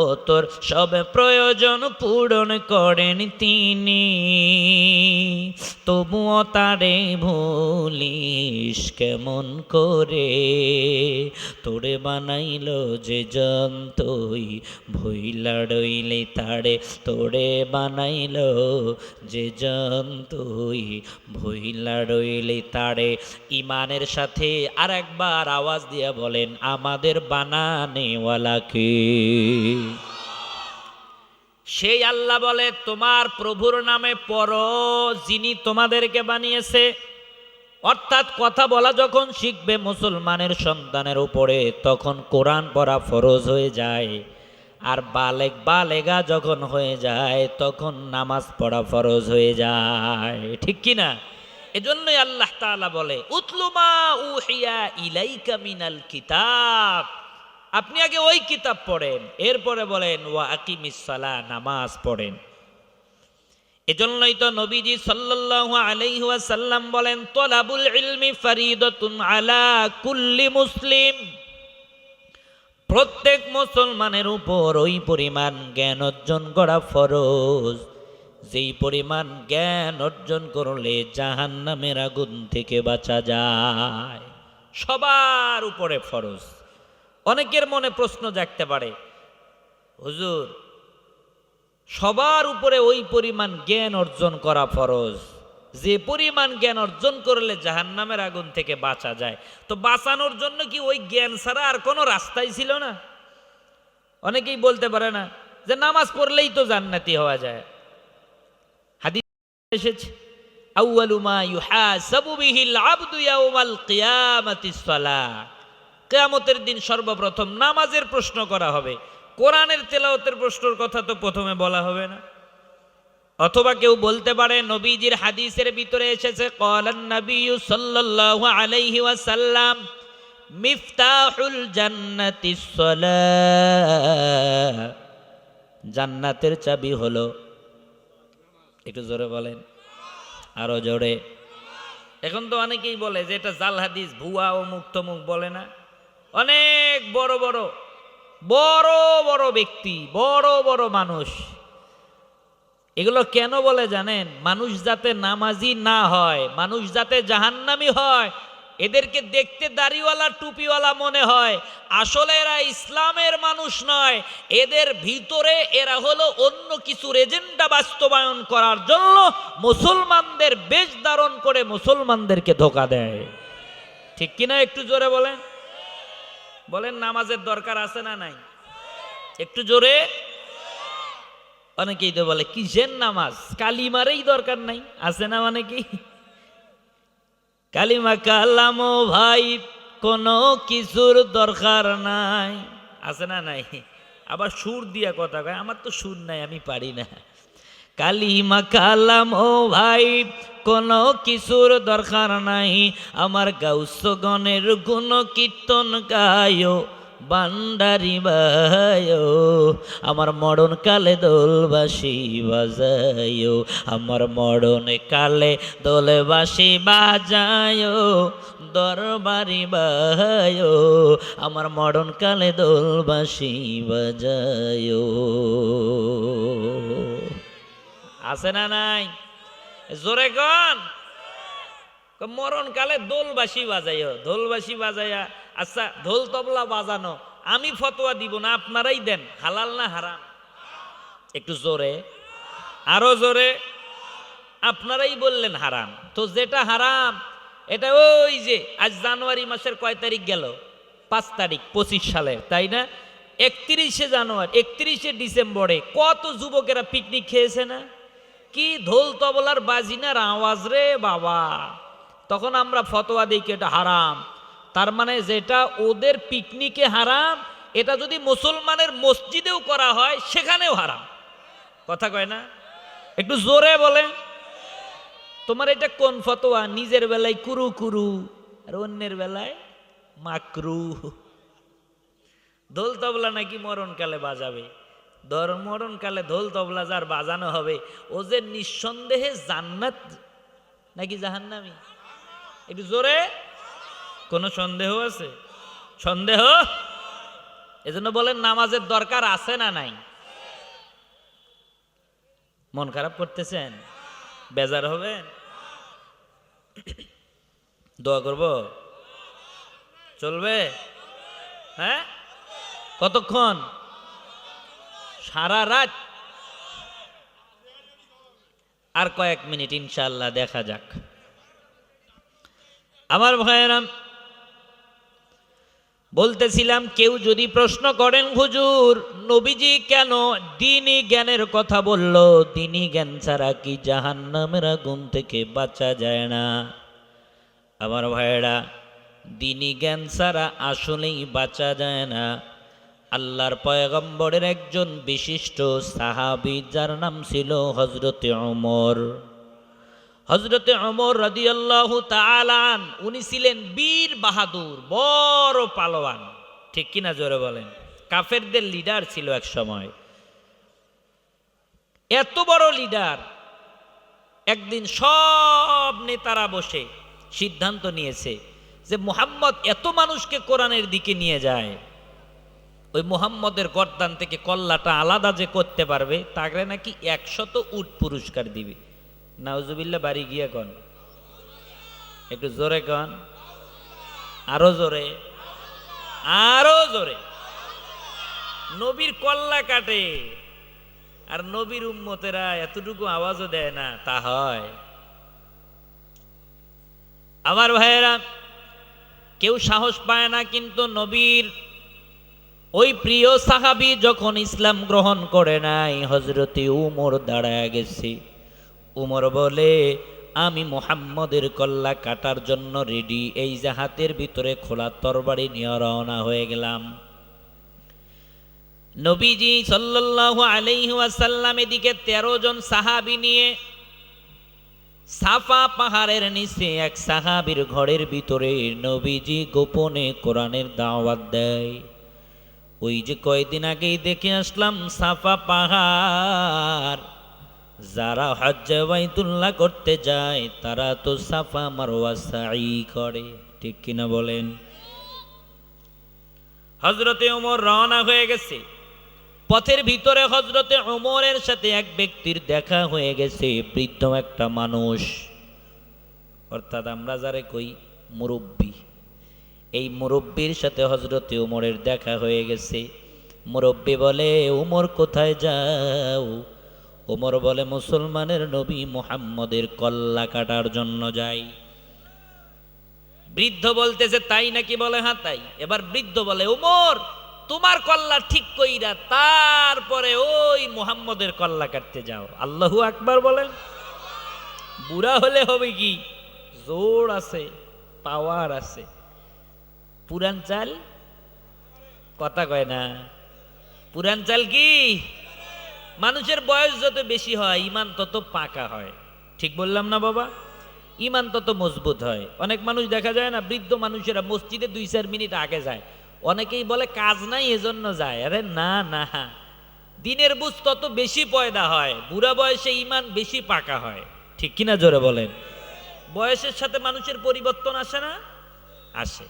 ও তোর সব প্রয়োজন পূরণ করেন তিনি, তবুও তারে ভুলিস কেমন করে, তোরে বানাইল যে জন তুই ভইলা রইলি তারে, তোরে বানাইল যে জন তুই ভইলা রইলি তারে। ইমানের সাথে আর একবার আওয়াজ দিয়া বলেন, আমাদের বানানেওয়ালা কে? সেই আল্লাহ বলে, তোমার প্রভুর নামে পড়ো যিনি তোমাদেরকে বানিয়েছে। অর্থাৎ কথা বলা যখন শিখবে মুসলমানের সন্তানের উপরে, তখন কোরআন পড়া ফরজ হয়ে যায়। আর বালেগা যখন হয়ে যায়, তখন নামাজ পড়া ফরজ হয়ে যায়। ঠিক কি না? এজন্যই আল্লাহ তাআলা বলে, উতলু মা উহিয়া ইলাইকা মিনাল কিতাব, আপনি আগে ওই কিতাব পড়েন, এরপরে বলেন ওয়া আকিমিস সালাহ, নামাজ পড়েন। এজন্যই তো নবীজি সাল্লাল্লাহু আলাইহি ওয়াসাল্লাম বলেন, তলাবুল ইলমি ফারিদাতুন আলা কুল্লি মুসলিম, প্রত্যেক মুসলমানের উপর ওই পরিমাণ জ্ঞান অর্জন করা ফরজ, যেই পরিমাণ জ্ঞান অর্জন করলে জাহান্নামের আগুন থেকে বাঁচা যায়। সবার উপরে ফরজ। অনেকের মনে প্রশ্ন জাগতে পারে, হুজুর সবার উপরে ওই পরিমাণ জ্ঞান অর্জন করা ফরজ, যে পরিমাণ জ্ঞান অর্জন করলে জাহান্নামের আগুন থেকে বাঁচা যায়, তো বাঁচানোর জন্য কি ওই জ্ঞান ছাড়া আর কোনো রাস্তাই ছিল না? অনেকেই বলতে পারে না যে নামাজ পড়লেই তো জান্নাতি হওয়া যায়। হাদিস এসেছে, আউয়ালু মা ইউহাসাবু বিহিল আবদু ইয়াউমাল কিয়ামাতিস সালাহ, কিয়ামতের দিন সর্বপ্রথম নামাজের প্রশ্ন করা হবে। কোরআনের তেলাওয়াতের প্রশ্নের কথা তো প্রথমে বলা হবে না। অথবা কেউ বলতে পারে, নবীজির হাদিসের ভিতরে এসেছে, ক্বালান নাবিয়্যু সাল্লাল্লাহু আলাইহি ওয়াসাল্লাম মিফতাহুল জান্নাতিস সালাহ, জান্নাতের চাবি হলো, একটু জোরে বলেন, আরো জোরে। এখন তো অনেকেই বলে যে এটা জাল হাদিস, ভুয়া ও মুক্তমুখ বলে না। অনেক বড় বড় ব্যক্তি, বড় বড় মানুষ এগুলো কেন বলে জানেন? মানুষ যাতে নামাজি না হয়, মানুষ যাতে জাহান্নামী হয়, এদেরকে দেখতে দাড়িওয়ালা টুপিওয়ালা মনে হয়, আসলে এরা ইসলামের মানুষ নয়। এদের ভিতরে এরা হলো অন্য কিছুর এজেন্ডা বাস্তবায়ন করার জন্য মুসলমানদের বেশ ধারণ করে মুসলমানদেরকে ধোঁকা দেয়। ঠিক কিনা? একটু জোরে বলেন, বলেন নামাজের দরকার আছে না নাই? একটু জোরে। অনেকেই তো বলে কিসের নামাজ, কালিমারই দরকার নাই, আছে না? মানে কি কালিমা কালামো ভাই কোনো কিছুর দরকার নাই, আছে না নাই? আবার সুর দিয়া কথা কয়, আমার তো সুর নাই, আমি পারি না। কালিমা কালামো ভাই কোনো কিছুর দরকার নাই, আমার গাউসগণের গুণ কীর্তন গায়ো বান্ডারি বায়ো, আমার মরণ কালে দোলবাসি বাজায়ো, আমার মরণ কালে দোলবাসি বাজায়ো, দরবারি বায়ো, আমার মরণ কালে দোলবাসি বাজায়ো। আছে না নাই? জোরে গান। মরণ কালে দোলবাসি বাজাইও, দোলবাসি বাজাইয়া। আচ্ছা, ঢোল তবলা বাজানো আমি ফতোয়া দিব না, আপনারাই দেন, হালাল না হারাম? একটু জোরে, আরো জোরে। আপনারাই বললেন হারাম, তো যেটা হারাম এটা ওই যে আজ জানুয়ারি মাসের কয় তারিখ গেল? 5 তারিখ 25 সালের, তাই না? 31শে জানুয়ারি, 31শে ডিসেম্বরে কত যুবকেরা পিকনিক খেয়েছে না? কি ঢোল তবলার বাজিনার আওয়াজ রে বাবা! তখন আমরা ফতোয়া দিই এটা হারাম। তার মানে যেটা ওদের পিকনিকে হারাম, এটা যদি মুসলমানের মসজিদেও করা হয় সেখানেও হারাম। কথা কয় না? একটু জোরে বলে। তোমার এটা কোন ফতোয়া? নিজের বেলায় কুরু কুরু আর অন্যের বেলায় মাকরু। ঢোল তবলা নাকি মরণকালে বাজাবে? মরণকালে ঢোল তবলা যার বাজানো হবে, ও যে নিঃসন্দেহে জান্নাত নাকি জাহান্নামী? একটু জোরে। কোনো সন্দেহ আছে? সন্দেহ? এজন্য বলেন নামাজের দরকার আছে না নাই? মন খারাপ করতেছেন? বেজার হবেন? দোয়া করব? চলবে? হ্যাঁ, কতক্ষণ? সারা রাত? আর কয়েক মিনিট ইনশাআল্লাহ, দেখা যাক। আমার ভাইয়েরা, বলতেছিলাম কেউ যদি প্রশ্ন করেন হুজুর নবীজি কেন দ্বীনি জ্ঞানের কথা বলল, দ্বীনি জ্ঞান ছাড়া কি জাহান্নামের আগুন থেকে বাঁচা যায় না? আমার ভাইয়েরা, দ্বীনি জ্ঞান ছাড়া আসলেই বাঁচা যায় না। আল্লাহর পয়গম্বরের একজন বিশিষ্ট সাহাবী, যার নাম ছিল হযরতে ওমর। হযরতে ওমর রাদিয়াল্লাহু তাআলা আন, উনি ছিলেন বীর বাহাদুর, বড় পালোয়ান, ঠিক কিনা জোরে বলেন? কাফেরদের লিডার ছিল এক সময়। এত বড় লিডার, একদিন সব নেতারা বসে সিদ্ধান্ত নিয়েছে যে মুহাম্মদ এত মানুষকে কোরআনের দিকে নিয়ে যায়, ওই মুহাম্মদের গর্দান থেকে কল্লাটা আলাদা যে করতে পারবে তাকে নাকি 100 উট পুরস্কার দিবে। নাউজুবিল্লাহ, বাড়ি গিয়া কন, একটু জোরে কন, আরো জোরে, আরো জোরে। নবীর কল্লা কাটে আর নবীর উম্মতেরা এতটুকু আওয়াজও দেয় না, তা হয়? আমার ভাইয়েরা, কেউ সাহস পায় না, কিন্তু নবীর ওই প্রিয় সাহাবী যখন ইসলাম গ্রহণ করে নাই, হযরতে উমর দাঁড়ায় গেছে। উমর বলে, আমি মুহাম্মদের কল্লা কাটার জন্য রেডি। এই যে হাতের ভিতরে খোলা তরবারি নিয়ে রওনা হয়ে গেলাম। নবীজি সাল্লাল্লাহু আলাইহি ওয়াসাল্লাম এদিকে 13 জন সাহাবী নিয়ে সাফা পাহাড়ের নিচে এক সাহাবীর ঘরের ভিতরে নবীজি গোপনে কোরআনের দাওয়াত দেয়। ওই যে কয়দিন আগেই দেখে আসলাম সাফা পাহাড়, যারা হজ্জে বাইতুল্লাহ করতে যায় তারা তো সাফা মারওয়া সাই করে, ঠিক কিনা বলেন? হযরতে ওমর রওনা হয়ে গেছে। পথের ভিতরে হযরতে ওমরের সাথে এক ব্যক্তির দেখা হয়ে গেছে, বৃদ্ধ একটা মানুষ, অর্থাৎ আমরা যারে কই মুরব্বী। এই মুরব্বীর সাথে হযরতে ওমরের দেখা হয়ে গেছে। মুরব্বী বলে, ওমর কোথায় যাও? ওমর বলে, মুসলমানের নবী মুহাম্মদের কল্লা কাটার জন্য যাই। বৃদ্ধ বলতেছে, তাই নাকি? বলে, হ্যাঁ তাই। এবার বৃদ্ধ বলে, ওমর তোমার কল্লা ঠিক কইরা তারপরে ওই মুহাম্মদের কল্লা কাটতে যাও। আল্লাহু আকবার বলেন। বুড়া হলে হবে কি? জোর আছে, পাওয়ার আছে। পুরান চাল কথা কয় না। পুরান চাল কি? মানুষের বয়স যত বেশি হয় ঈমান তত পাকা হয়, ঠিক বললাম না বাবা? ঈমান তত মজবুত হয়। অনেক মানুষ দেখা যায় না, বৃদ্ধ মানুষেরা মসজিদে 2-4 মিনিট আগে যায়। অনেকেই বলে কাজ নাই এজন্য যায়। আরে না না, দিনের বুঝ তত বেশি পয়দা হয়, বুড়া বয়সে ঈমান বেশি পাকা হয়, ঠিক কিনা জোরে বলেন? বয়সের সাথে মানুষের পরিবর্তন আসে না? আসে।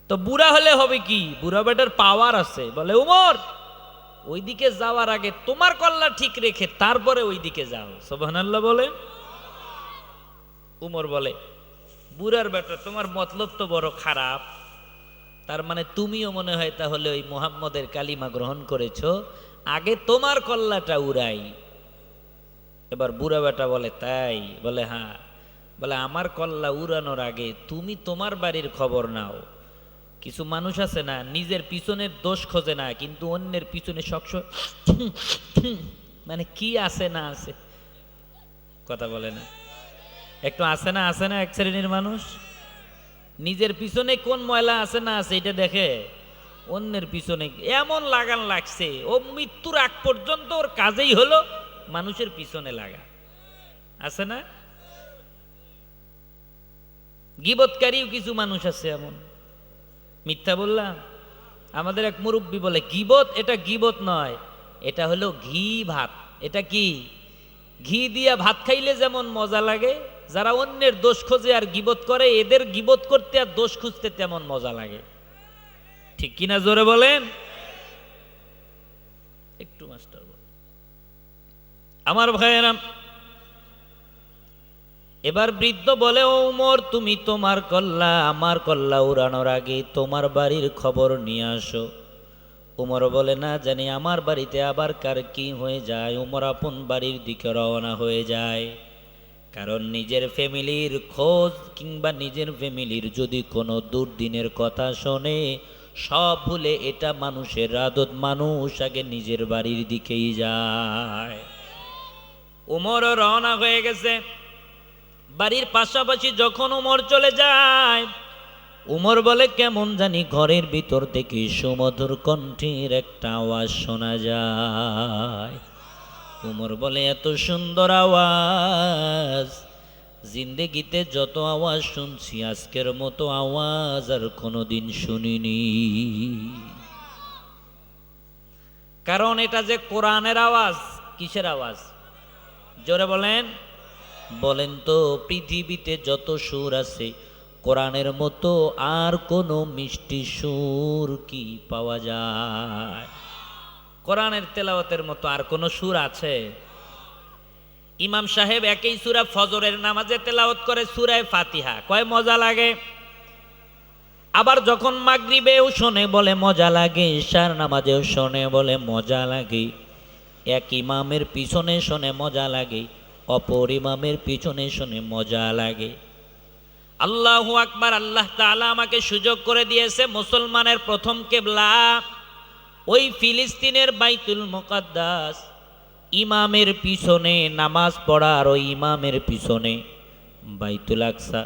তো বুড়া হলে হবে কি? বুড়া বেটার পাওয়ার আছে। বলে, ওমর ওইদিকে যাওয়ার আগে তোমার কল্লা ঠিক রেখে তারপরে ওইদিকে যাও। সুবহানাল্লাহ বলেন। উমর বলে, বুড়ার বেটা তোমার মতলব তো বড় খারাপ, তার মানে তুমিও মনে হয় তাহলে ওই মুহাম্মদের কালিমা গ্রহণ করেছো, আগে তোমার কল্লাটা উড়াই। এবার বুড়া বেটা বলে, তাই? বলে, হ্যাঁ। বলে, আমার কল্লা উড়ানোর আগে তুমি তোমার বাড়ির খবর নাও। কিছু মানুষ আছে না, নিজের পিছনের দোষ খোঁজে না, কিন্তু অন্যের পিছনে সবসময় মানে কি আছে না আছে কথা বলে না। একটু আছে না, আছে না এক শ্রেণীর মানুষ, নিজের পিছনে কোন ময়লা আছে না আছে এটা দেখে, অন্যের পিছনে এমন লাগান লাগছে, ও মৃত্যুর আগ পর্যন্ত ওর কাজেই হলো মানুষের পিছনে লাগা। আছে না? গীবতকারীও কিছু মানুষ আছে এমন। মিথ্যা বললাম? আমাদের এক মুরব্বী বলে, গীবত এটা গীবত নয়, এটা হলো ঘি ভাত। এটা কি? ঘি দিয়া ভাত খাইলে যেমন মজা লাগে, যারা অন্যের দোষ খোঁজে আর গীবত করে, এদের গীবত করতে আর দোষ খুঁজতে তেমন মজা লাগে, ঠিক কিনা জোরে বলেন? আমার ভাইয়েরা, এবার বৃদ্ধ বলে, ও উমর, তুমি তোমার কল্লা আমার কল্লা উড়ানোর আগে তোমার বাড়ির খবর নিয়ে আসো। উমর বলে, না জানি আমার বাড়িতে আবার কার কি হয়ে যায়। উমর আপন বাড়ির দিকে রওনা হয়ে যায়। কারণ নিজের ফ্যামিলির খোঁজ কিংবা নিজের ফ্যামিলির যদি কোনো দুর্দিনের কথা শোনে, সব ভুলে এটা মানুষের আদত, মানুষ আগে নিজের বাড়ির দিকেই যায়। উমরও রওনা হয়ে গেছে। বাড়ির পাশাপাশি যখন উমর চলে যায়, উমর বলে, কেমন জানি ঘরের ভিতর থেকে সুমধুর কণ্ঠের একটা আওয়াজ শোনা যায়। উমর বলে, এত সুন্দর আওয়াজ, জিন্দেগিতে যত আওয়াজ শুনছি আজকের মতো আওয়াজ আর কোনোদিন শুনিনি। কারণ এটা যে কোরআনের আওয়াজ। কিসের আওয়াজ? জোরে বলেন। বলেন তো, পৃথিবীতে যত সুর আছে কোরআনের মতো আর কোনো মিষ্টি সুর কি পাওয়া যায়? কোরআনের তেলাওয়াতের মতো আর কোনো সুর আছে? ইমাম সাহেব একই সূরা ফজরের নামাজে তেলাওয়াত করে সূরা ফাতিহা, কয় মজা লাগে। আবার যখন মাগরিবেও শোনে বলে মজা লাগে, ইশার নামাজেও শোনে বলে মজা লাগে। এক ইমামের পিছনে শোনে মজা লাগে, অপর ইমামের পিছনে শোনে মজা লাগে। আল্লাহু আকবার। আল্লাহ তাআলা আমাকে সুযোগ করে দিয়েছে মুসলমানের প্রথম কিবলা ওই ফিলিস্তিনের বাইতুল মুকাদ্দাস। ইমামের পিছনে নামাজ পড়ার ওই ইমামের পিছনে বাইতুল আকসা,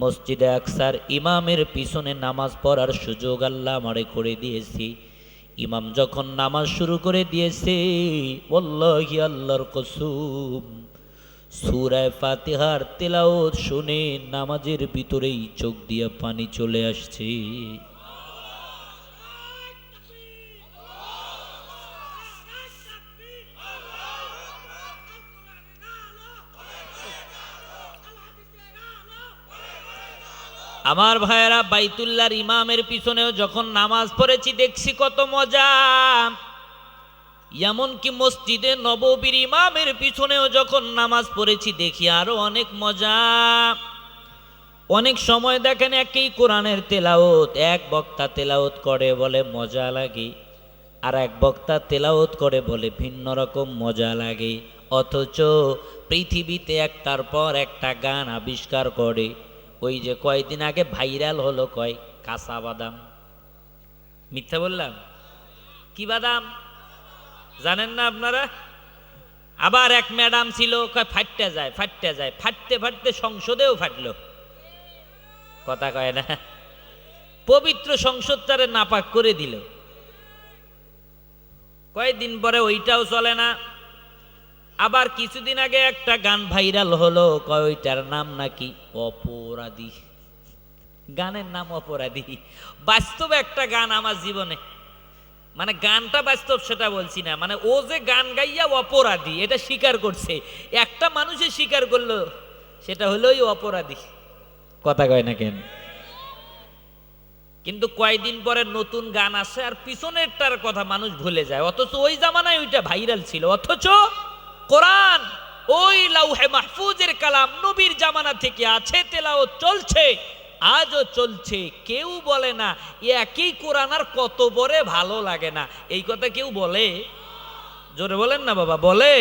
মসজিদে আকসার ইমামের পিছনে নামাজ পড়ার সুযোগ আল্লাহ আমারে করে দিয়েছি। ইমাম যখন নামাজ শুরু করে দিয়েছে, ওয়াল্লাহি আল্লাহর কসম, সূরা ফাতিহার তেলাওয়াত শুনে নামাজের ভিতরেই চোখ দিয়ে পানি চলে আসছে। আমার ভাইয়েরা, বাইতুল্লাহর ইমামের পিছনেও যখন নামাজ পড়েছি দেখছি কত মজা। এমনকি মসজিদে নববীর ইমামের পিছনেও যখন নামাজ পড়েছি দেখি আরো অনেক মজা। অনেক সময় দেখেন একই কোরআনের তেলাওয়াত এক বক্তা তেলাওয়াত করে বলে মজা লাগে, আর এক বক্তা তেলাওয়াত করে বলে ভিন্ন রকম মজা লাগে। অথচ পৃথিবীতে একটার পর একটা গান আবিষ্কার করে। ওই যে কয়েকদিন আগে ভাইরাল হলো, কয় কাঁচা বাদাম। মিথ্যা বললাম? কি বাদাম জানেন না আপনারা? আবার এক ম্যাডাম ছিল, কয় ফাটতে যায় ফাটতে যায়, ফাটতে ফাটতে সংসদেও ফাটলো। কথা কয় না? পবিত্র সংসদটারে নাপাক করে দিল। কয়েকদিন পরে ওইটাও চলে না। আবার কিছুদিন আগে একটা গান ভাইরাল হলো, কয় ওইটার নাম নাকি অপরাধী। গানের নাম অপরাধী। বাস্তব একটা গান আমার জীবনে, মানে গানটা বাস্তব সেটা বলছি না, মানে ও যে গান গাইয়া অপরাধী এটা স্বীকার করছে, একটা মানুষে স্বীকার করলো, সেটা হলো ওই অপরাধী। কথা কয় না কেন? কিন্তু কয়েকদিন পরে নতুন গান আসে আর পিছনেরটার কথা মানুষ ভুলে যায়, অথচ ওই জামানায় ওইটা ভাইরাল ছিল। অথচ কোরআন ওই লাউহে মাহফুজের কালাম নবীর জামানা থেকে আছে, তেলাওয়াত চলছে, আজও চলছে। কেউ বলে না একই কোরআন আর কত পরে ভালো লাগে না, এই কথা কেউ বলে? জোরে বলেন না বাবা, বলে?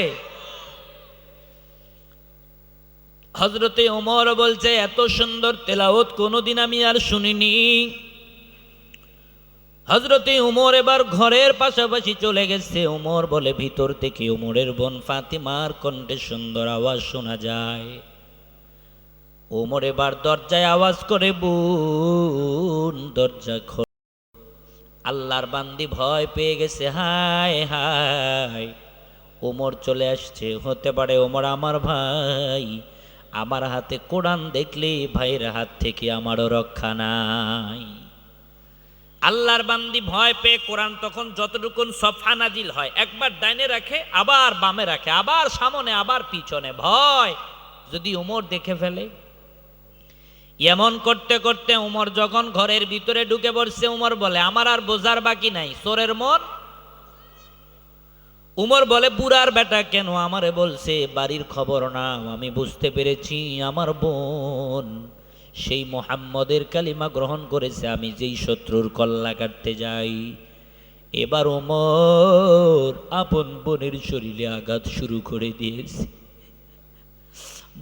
হযরতে ওমর বলছে, এত সুন্দর তেলাওয়াত কোনোদিন আমি আর শুনিনি। হযরতে ওমর এবার ঘরের পাশাপাশি চলে গেছে। ওমর বলে, ভিতর থেকে ওমরের বোন ফাতিমার কণ্ঠে সুন্দর আওয়াজ শোনা যায়। ওমর এবার দরজায় আওয়াজ করে, বোন দরজা খোল। আল্লাহর বান্দি ভয় পেয়ে গেছে, হায় হায় ওমর চলে আসছে। হতে পারে ওমর আমার ভাই, আমার হাতে কোরআন দেখলে ভাইয়ের হাত থেকে আমারও রক্ষা নাই। আল্লাহর বান্দি ভয় পেয়ে কোরআন তখন যতটুকুন সফা নাজিল হয়, একবার ডাইনে রাখে, আবার বামে রাখে, আবার সামনে, আবার পিছনে। ভয় যদি ওমর দেখে ফেলে। এমন করতে করতে ওমর যখন ঘরের ভিতরে ঢুকে পড়ছে, ওমর বলে, আমার আর বোঝার বাকি নাই, চোরের মন। উমর বলে বুড়ার বেটা কেন আমারে বলছে বাড়ির খবর না, আমি বুঝতে পেরেছি আমার বোন সেই মুহাম্মদের কালিমা গ্রহণ করেছে, আমি যেই শত্রুর কল্লা কাটতে যাই। এবার ওমর আপন বোনের শরীরে আঘাত শুরু করে দিয়েছে।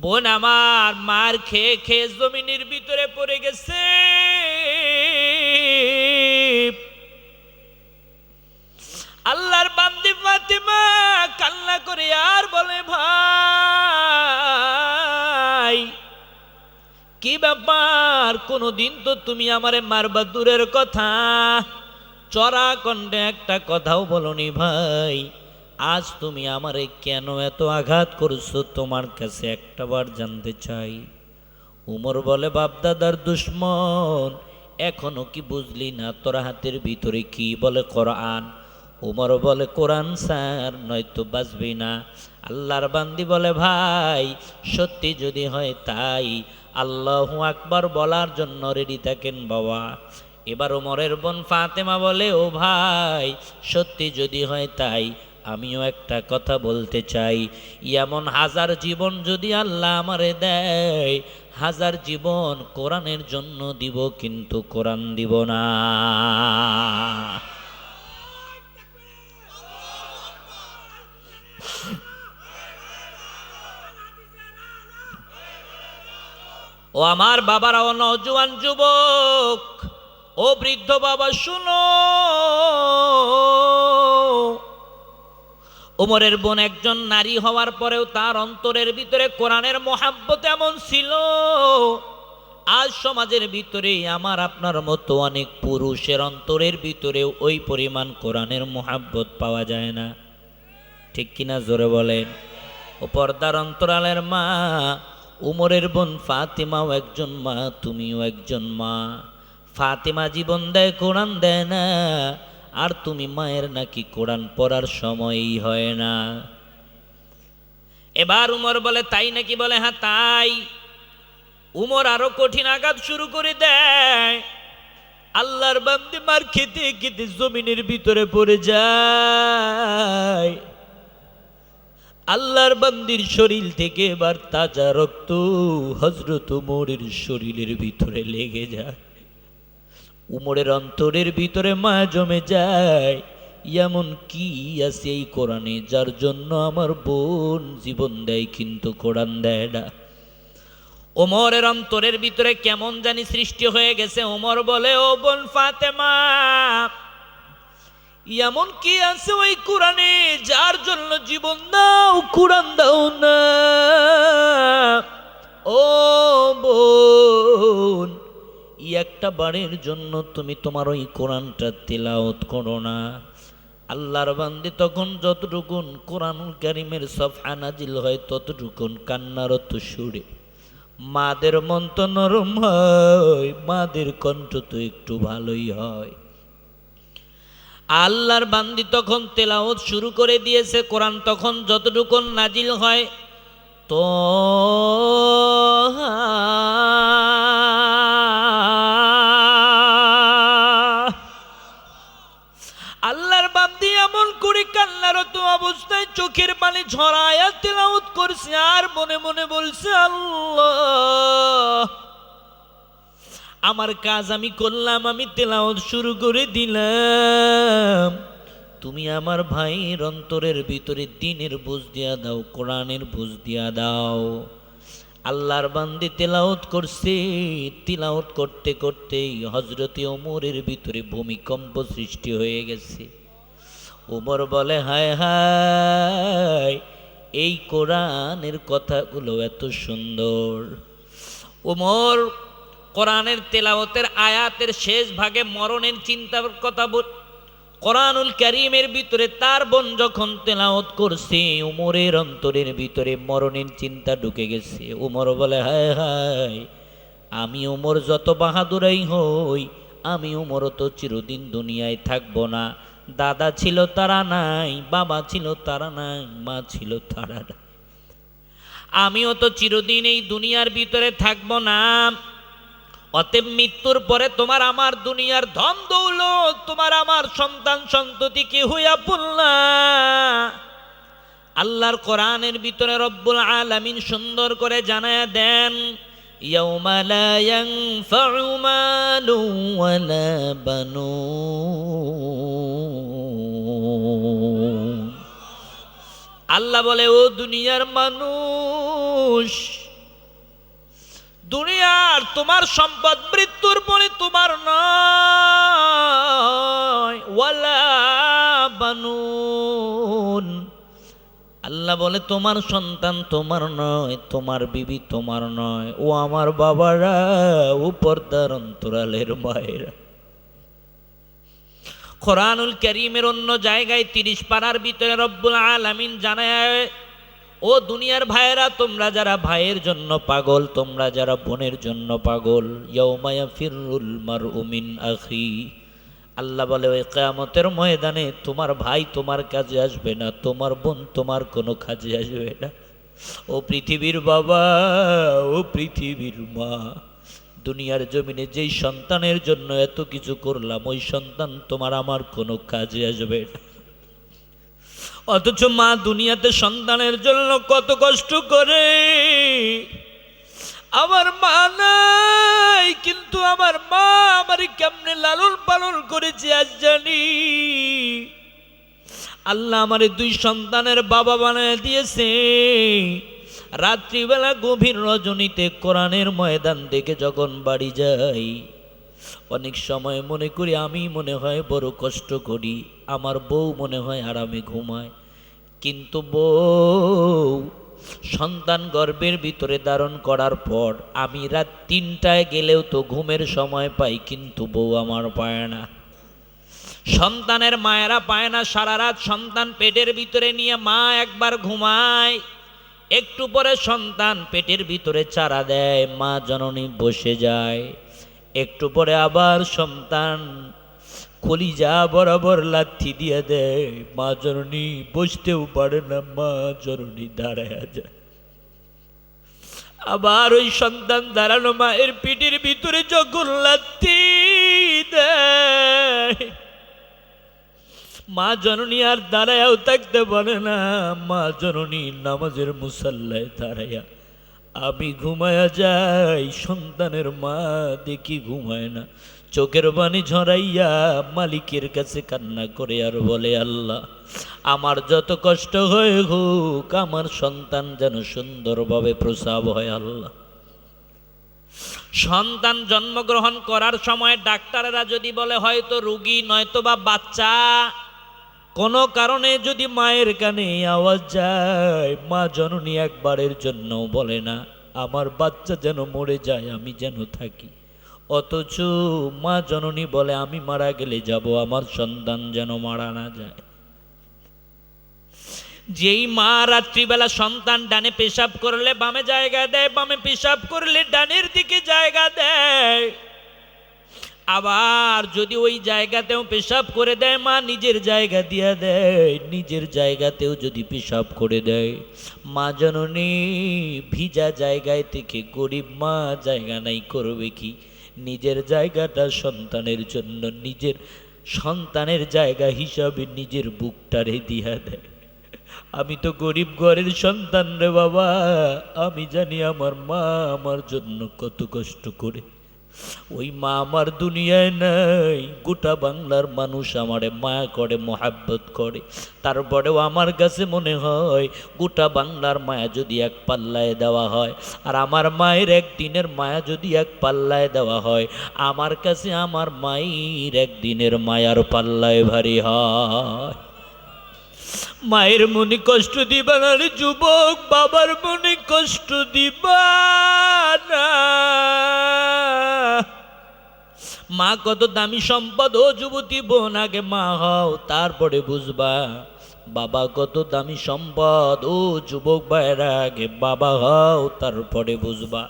বোন আমার মার খেয়ে খেয়ে জমিনের ভিতরে পড়ে গেছে। আল্লাহর বান্দি ফাতিমা কান্না করে আর বলে ভাই কি ব্যাপার, কোনদিন তো তুমি আমারে মারবা দূরের কথা, চড়া কণ্ঠে একটা কথাও বলনি ভাই, আজ তুমি আমারে কেন এত আঘাত করছো তোমার কাছে একটাবার জানতে চাই। উমর বলে বাপদাদার দুশ্মন, এখনো কি বুঝলি না তোর হাতের ভিতরে কি বলে কোরআন। উমর বলে কোরআন স্যার নয়তো বাঁচবি না। আল্লাহর বান্দি বলে ভাই সত্যি যদি হয় তাই আল্লাহু আকবার বলার জন্য রেডি থাকেন বাবা। এবার ওমরের বোন ফাতেমা বলে ও ভাই সত্যি যদি হয় তাই আমিও একটা কথা বলতে চাই, এমন হাজার জীবন যদি আল্লাহ আমারে দেয়, হাজার জীবন কোরআনের জন্য দিব, কিন্তু কোরআন দিব না। ও আমার বাবারা, ও নওজোয়ান যুবক, ও বৃদ্ধ বাবা শুনো, ওমরের বোন একজন নারী হওয়ার পরেও তার অন্তরের ভিতরে কোরআনের মহাব্বত এমন ছিল, আজ সমাজের ভিতরে আমার আপনার মতো অনেক পুরুষের অন্তরের ভিতরেও ওই পরিমাণ কোরআনের মহাব্বত পাওয়া যায় না, ঠিক কিনা জোরে বলেন। ও পর্দার অন্তরালের মা, উমরের বোন ফাতিমাও একজন মা, তুমিও একজন মা। ফাতিমা জীবন দেয় কোরআন দেয় না, আর তুমি মায়ের নাকি কোরআন পড়ার সময়ই হয় না। এবার উমর বলে তাই নাকি? বলে হ্যাঁ তাই। উমর আরো কঠিন আঘাত শুরু করে দেয়। আল্লাহর বান্দি মার খেতে খেতে জমিনের ভিতরে পড়ে যায়। আল্লাহর বান্দির শরীর থেকে এবার তাজা রক্ত হযরত উমরের শরীরের ভিতরে লেগে যায়। উমরের অন্তরের ভিতরে মায়া জমে যায়, এমন কি আছে এই কোরআনে যার জন্য আমার বোন জীবন দেয় কিন্তু কোরআন দেয় না। ওমরের অন্তরের ভিতরে কেমন জানি সৃষ্টি হয়ে গেছে। ওমর বলে ও বোন ফাতেমা, এমন কি আছে ওই কোরআনে যার জন্য জীবন দাও, কোরআন দাও না। ও বোন, একটা বারের জন্য তুমি তোমার ওই কোরআনটা তিলাওয়াত করো না। আল্লাহর বান্দি তখন যতটুকুন কোরআনুল কারীমের সফহা নাজিল হয় ততটুকুন কান্নারত সুরে। মাদের মন তো নরম হয়, মাদের কণ্ঠ তো একটু ভালোই হয়। আল্লাহর বান্দি তখন তেলাওয়াত শুরু করে দিয়েছে। কোরআন তখন যতটুকুন নাজিল হয় তো আল্লাহর বান্দি এমন করে কান্নারত অবস্থায় চোখের পানি ঝরায়া তেলাওয়াত করছে আর মনে মনে বলছে আল্লাহ আমার কাজ আমি করলাম, আমি তেলাওয়াত শুরু করে দিলাম, তুমি আমার ভাইয়ের অন্তরের ভিতরে দ্বীনের বুঝ দিয়া দাও, কোরআনের বুঝ দিয়া দাও। আল্লাহর বান্দি তেলাওয়াত করছে। তিলাওয়াত করতে করতেই হযরতে ওমরের ভিতরে ভূমিকম্প সৃষ্টি হয়ে গেছে। ওমর বলে হায় হায়, এই কোরআনের কথাগুলো এত সুন্দর। ওমর কোরআনের তেলাওয়াতের আয়াতের শেষ ভাগে মরণের চিন্তার কথা বল। কোরআনুল কারীমের ভিতরে তার বোন যখন তেলাওয়াত করছে, উমরের অন্তরের ভিতরে মরণের চিন্তা ঢুকে গেছে। উমর বলে হায় হায়, আমি উমর যত বাহাদুরাই হই, আমি উমর তো চিরদিন দুনিয়ায় থাকবো না। দাদা ছিল তারা নাই, বাবা ছিল তারা নাই, মা ছিল তারা নাই, আমিও তো চিরদিন এই দুনিয়ার ভিতরে থাকবো না। অতএব মৃত্যুর পরে তোমার আমার দুনিয়ার ধন দৌলত, তোমার আমার সন্তান সন্ততি কি হইয়া পড়লা। আল্লাহর কোরআনের ভিতরে রব্বুল আলামিন সুন্দর করে জানায়া দেন, ইয়াউমা লা ইয়ানফাউ মালু ওয়ালা বানুন। আল্লাহ বলে, ও দুনিয়ার মানুষ, দুনিয়ার তোমার সম্পদ মৃত্যুর পরে তোমার নয়, ওয়ালা বানুন। আল্লাহ বলে, তোমার সন্তান তোমার নয়, তোমার বিবি তোমার নয়, ও আমার বাবারা, ও পর্দার অন্তরালের মায়েরা। কোরআনুল কারীমের অন্য জায়গায় 30 পারার ভিতরে রব্বুল আলামিন জানায়, ও দুনিয়ার ভাইয়েরা, তোমরা যারা ভাইয়ের জন্য পাগল, তোমরা যারা বোনের জন্য পাগল, ইয়াউমা ইয়াফিরুল মারউ মিন আখি। আল্লাহ বলে, ওই কিয়ামতের ময়দানে তোমার ভাই তোমার কাজে আসবে না, তোমার বোন তোমার কোনো কাজে আসবে না। ও পৃথিবীর বাবা, ও পৃথিবীর মা, দুনিয়ার জমিনে যেই সন্তানের জন্য এত কিছু করলাম, ওই সন্তান তোমার আমার কোনো কাজে আসবে না। অথচ মা দুনিয়াতে সন্তানের জন্য কত কষ্ট করে। আমার মা নাই, কিন্তু আমার মা আমারে কেমনে লালন পালন করেছে আজ জানি। আল্লাহ আমারে 2 সন্তানের বাবা বানায় দিয়েছে। রাত্রিবেলা গভীর রজনীতে কোরআনের ময়দান থেকে যখন বাড়ি যাই, অনেক সময় মনে করি আমি মনে হয় বড় কষ্ট করি, আমার বউ মনে হয় আরামে ঘুমায়। কিন্তু বউ সন্তান গর্ভের ভিতরে ধারণ করার পর আমি রাত 3টায় গেলেও তো ঘুমের সময় পাই, কিন্তু বউ আমার পায় না। সন্তানের মায়েরা পায় না। সারা রাত সন্তান পেটের ভিতরে নিয়ে মা একবার ঘুমায়, একটু পরে সন্তান পেটের ভিতরে চারা দেয়, মা জননী বসে যায়। একটু পরে আবার সন্তান কলিজা বরাবর লাথি দিয়ে দেয়, মা জননী বসতেও পারে না, মা জননী দাঁড়ায় যায়। আবার ওই সন্তান দাঁড়ানো মায়ের পিঠের ভিতরে যখন লাথি দেয়, মা জননী আর দাঁড়ায়াও থাকতে পারে না। মা জননী নামাজের মুসাল্লায় দাঁড়ায়া আমি ঘুমায়া যাই, সন্তানের মা দেখি ঘুমায় না, চোখের পানি ঝরাইয়া মালিকের কাছে কান্না করে আর বলে, আল্লাহ আমার যত কষ্ট হয় হোক, আমার সন্তান যেন সুন্দরভাবে প্রসব হয়। আল্লাহ, সন্তান জন্মগ্রহণ করার সময় ডাক্তারেরা যদি বলে হয়তো রোগী নয়তো বা বাচ্চা, কোনো কারণে যদি মায়ের কানে আওয়াজ যায়, মা জননী একবারের জন্য বলে না আমার বাচ্চা যেন মরে যায়, আমি যেন থাকি। অথচ মা জননী বলে আমি মারা গেলে যাব, আমার সন্তান যেন মারা না যায়। যেই মা রাত্রিবেলা সন্তান ডানে পেশাব করলে বামে জায়গা দেয়, বামে পেশাব করলে ডানের দিকে জায়গা দেয়, আবার যদি ওই জায়গাতেও পেশাব করে দেয়, মা নিজের জায়গা দিয়ে দেয়, নিজের জায়গাতেও যদি পেশাব করে দেয়, মা জননী ভিজা জায়গায় থেকে গরিব মা জায়গা নাই করবে কি? নিজের জায়গাটা সন্তানের জন্য, নিজের সন্তানের জায়গা হিসাবে নিজের বুকটারে দিয়া দেয়। আমি তো গরিব ঘরের সন্তান রে বাবা, আমি জানি আমার মা আমার জন্য কত কষ্ট করে। ওই মা আমার দুনিয়ায় নাই, গোটা বাংলার মানুষ আমারে মায়া করে, মোহাব্বত করে, তারপরেও আমার কাছে মনে হয় গোটা বাংলার মায়া যদি এক পাল্লায় দেওয়া হয়, আর আমার মায়ের একদিনের মায়া যদি এক পাল্লায় দেওয়া হয়, আমার কাছে আমার মায়ের একদিনের মায়ার পাল্লায় ভারী হয়। মায়ের মনে কষ্ট দিবা না রে যুবক, বাবার মনে কষ্ট দিবা না। মা কত দামি সম্পদ, ও যুবতী বোন আগে মা হও তারপরে বুঝবা বাবা কত দামি সম্পদ। ও যুবক ভাইরা আগে বাবা হও তারপরে বুঝবা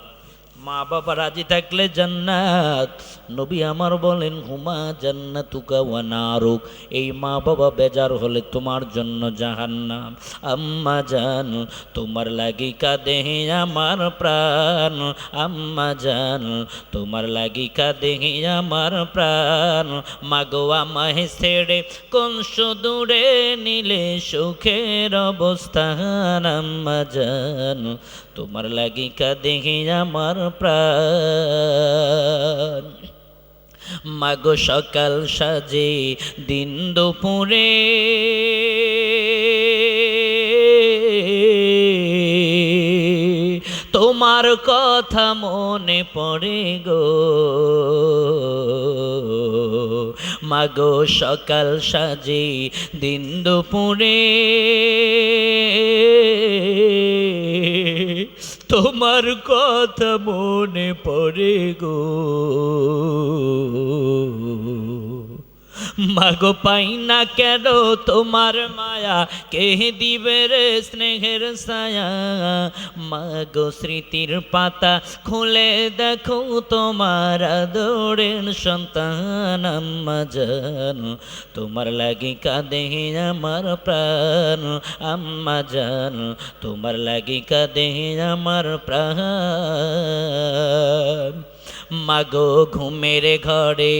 মা বাবা রাজি থাকলে জান্নাত। নবী আমার বলেন হুমা জান্নাতুকা ওয়া নারুক, এই মা বাবা বেজার হলে তোমার জন্য জাহান্নাম। আম্মা জান তোমার লাগি কাঁদে আমার প্রাণ, আম্মা জান তোমার লাগি কাঁদে আমার প্রাণ। মাগো আমায় ছেড়ে কোন সুদূরে নিলে সুখের অবস্থান, আম্মা জান তোমার লাগি কাঁদে আমার প্রাণ। মাগো সকাল সাজে দিন দুপুরে তোমার কথা মনে পড়ে গো, মাগো সকাল সাজে দিন দুপুরে তোমার কথা মনে পড়ে গো। মাগো পাই না কেন তোমার মায়া, কে দিবে রে স্নেহের ছায়া। মাগো স্মৃতির পাতা খুলে দেখো তোমার আদরের সন্তান, আম্মা জান তোমার লাগি কাঁদে আমার প্রাণ, আম্মা জান তোমার লাগি কাঁদে আমার প্রাণ। মাগো ঘুমের ঘরে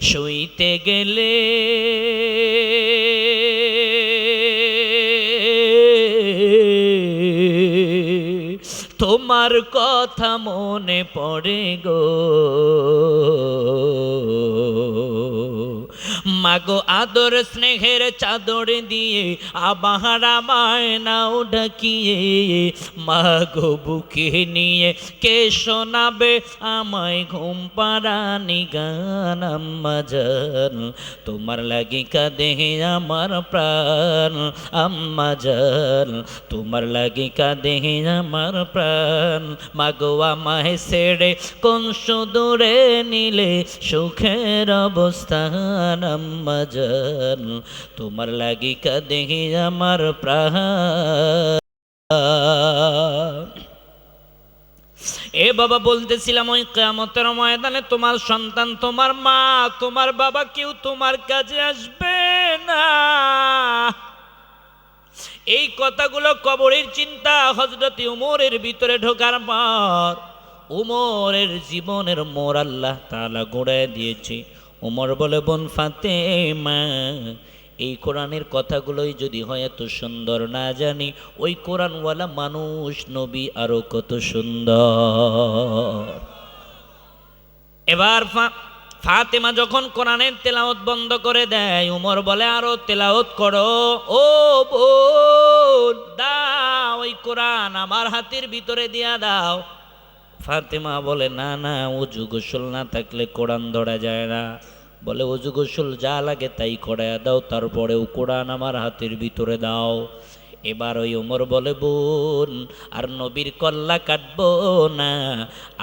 শুইতে গেলে তোমার কথা মনে পড়ে গো, মাগো আদর স্নেহের চাদর দিয়ে আবার আমায় নাও ঢাকিয়ে, মাগো বুকে নিয়ে কে শোনাবে আমায় ঘুম পাড়ানি গান, আম্মা জান তোমার লাগি কাঁদে আমার প্রাণ, আম্মা জান তোমার লাগি কাঁদে আমার প্রাণ। মাগো আমায় ছেড়ে কোন সুদূরে নিলে সুখের অবস্থান, আম্মা জান তোমার লাগি কাঁদে আমার প্রাণ। এ বাবা বলতেছিলাম ওই কিয়ামতের ময়দানে তোমার সন্তান, তোমার মা, তোমার বাবা কেউ তোমার কাছে আসবে না। এই কথাগুলো কবরের চিন্তা হযরত উমরের ভিতরে ঢোকার পর উমরের জীবনের মোড় আল্লাহ তাআলা ঘুরায় দিয়েছে। উমর বলে বোন ফাতেমা, এই কোরআনের কথাগুলোই যদি হয় এত সুন্দর না জানি, ওই কোরআনওয়ালা মানুষ নবী আরো কত সুন্দর। এবার ফাতেমা যখন কোরআনের তেলাওয়াত বন্ধ করে দেয়, উমর বলে আরো তেলাওয়াত করো। ও বোন দাও ওই কোরআন আমার হাতের ভিতরে দিয়া দাও। ফাতেমা বলে না না, ওযু গোসল না থাকলে কোরআন ধরা যায় না। বলে ওযু গোসল যা লাগে তাই করায়া দাও, তারপরেও কোরআন আমার হাতের ভিতরে দাও। এবার ওই ওমর বলে বোন আর নবীর কল্লা কাটবো না,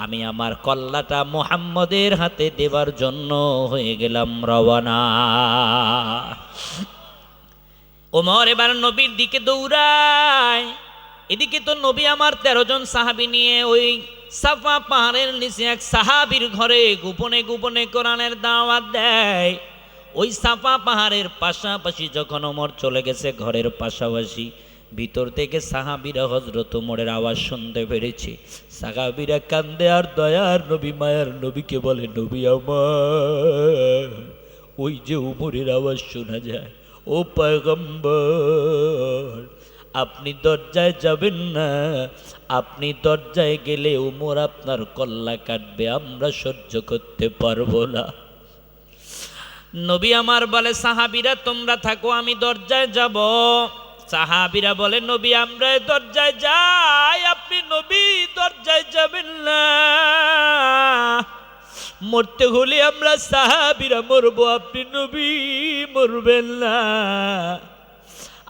আমি আমার কল্লাটা মুহাম্মদের হাতে দেবার জন্য হয়ে গেলাম রওয়ানা। ওমর এবার নবীর দিকে দৌড়ায়। এদিকে তো নবী আমার 13 জন সাহাবী নিয়ে ওই সাফা পাহাড়ের নিচে এক সাহাবীর ঘরে গোপনে গোপনে কোরআনের দাওয়াত দেয়। ওই সাফা পাহাড়ের পাশাপাশি যখন ওমর চলে গেছে ঘরের পাশাপাশি, ভিতর থেকে সাহাবীরা হযরত ওমরের আওয়াজ শুনতে পেরেছে। সাহাবীরা কান্দে আর দয়ার নবী মায়ার নবীকে বলে নবী আমার, ওই যে ওমরের আওয়াজ শোনা যায়, ও পয়গম্বর আপনি দরজায় যাবেন না, আপনি দরজায় গেলে ওমর আপনার কল্লা কাটবে, আমরা সহ্য করতে পারবো না। নবী আমার বলে সাহাবীরা তোমরা থাকো, আমি দরজায় যাব। সাহাবীরা বলে নবী আমরা দরজায় যাই, আপনি নবী দরজায় যাবেন না, মরতে হলে আমরা সাহাবীরা মরবো, আপনি নবী মরবেন না।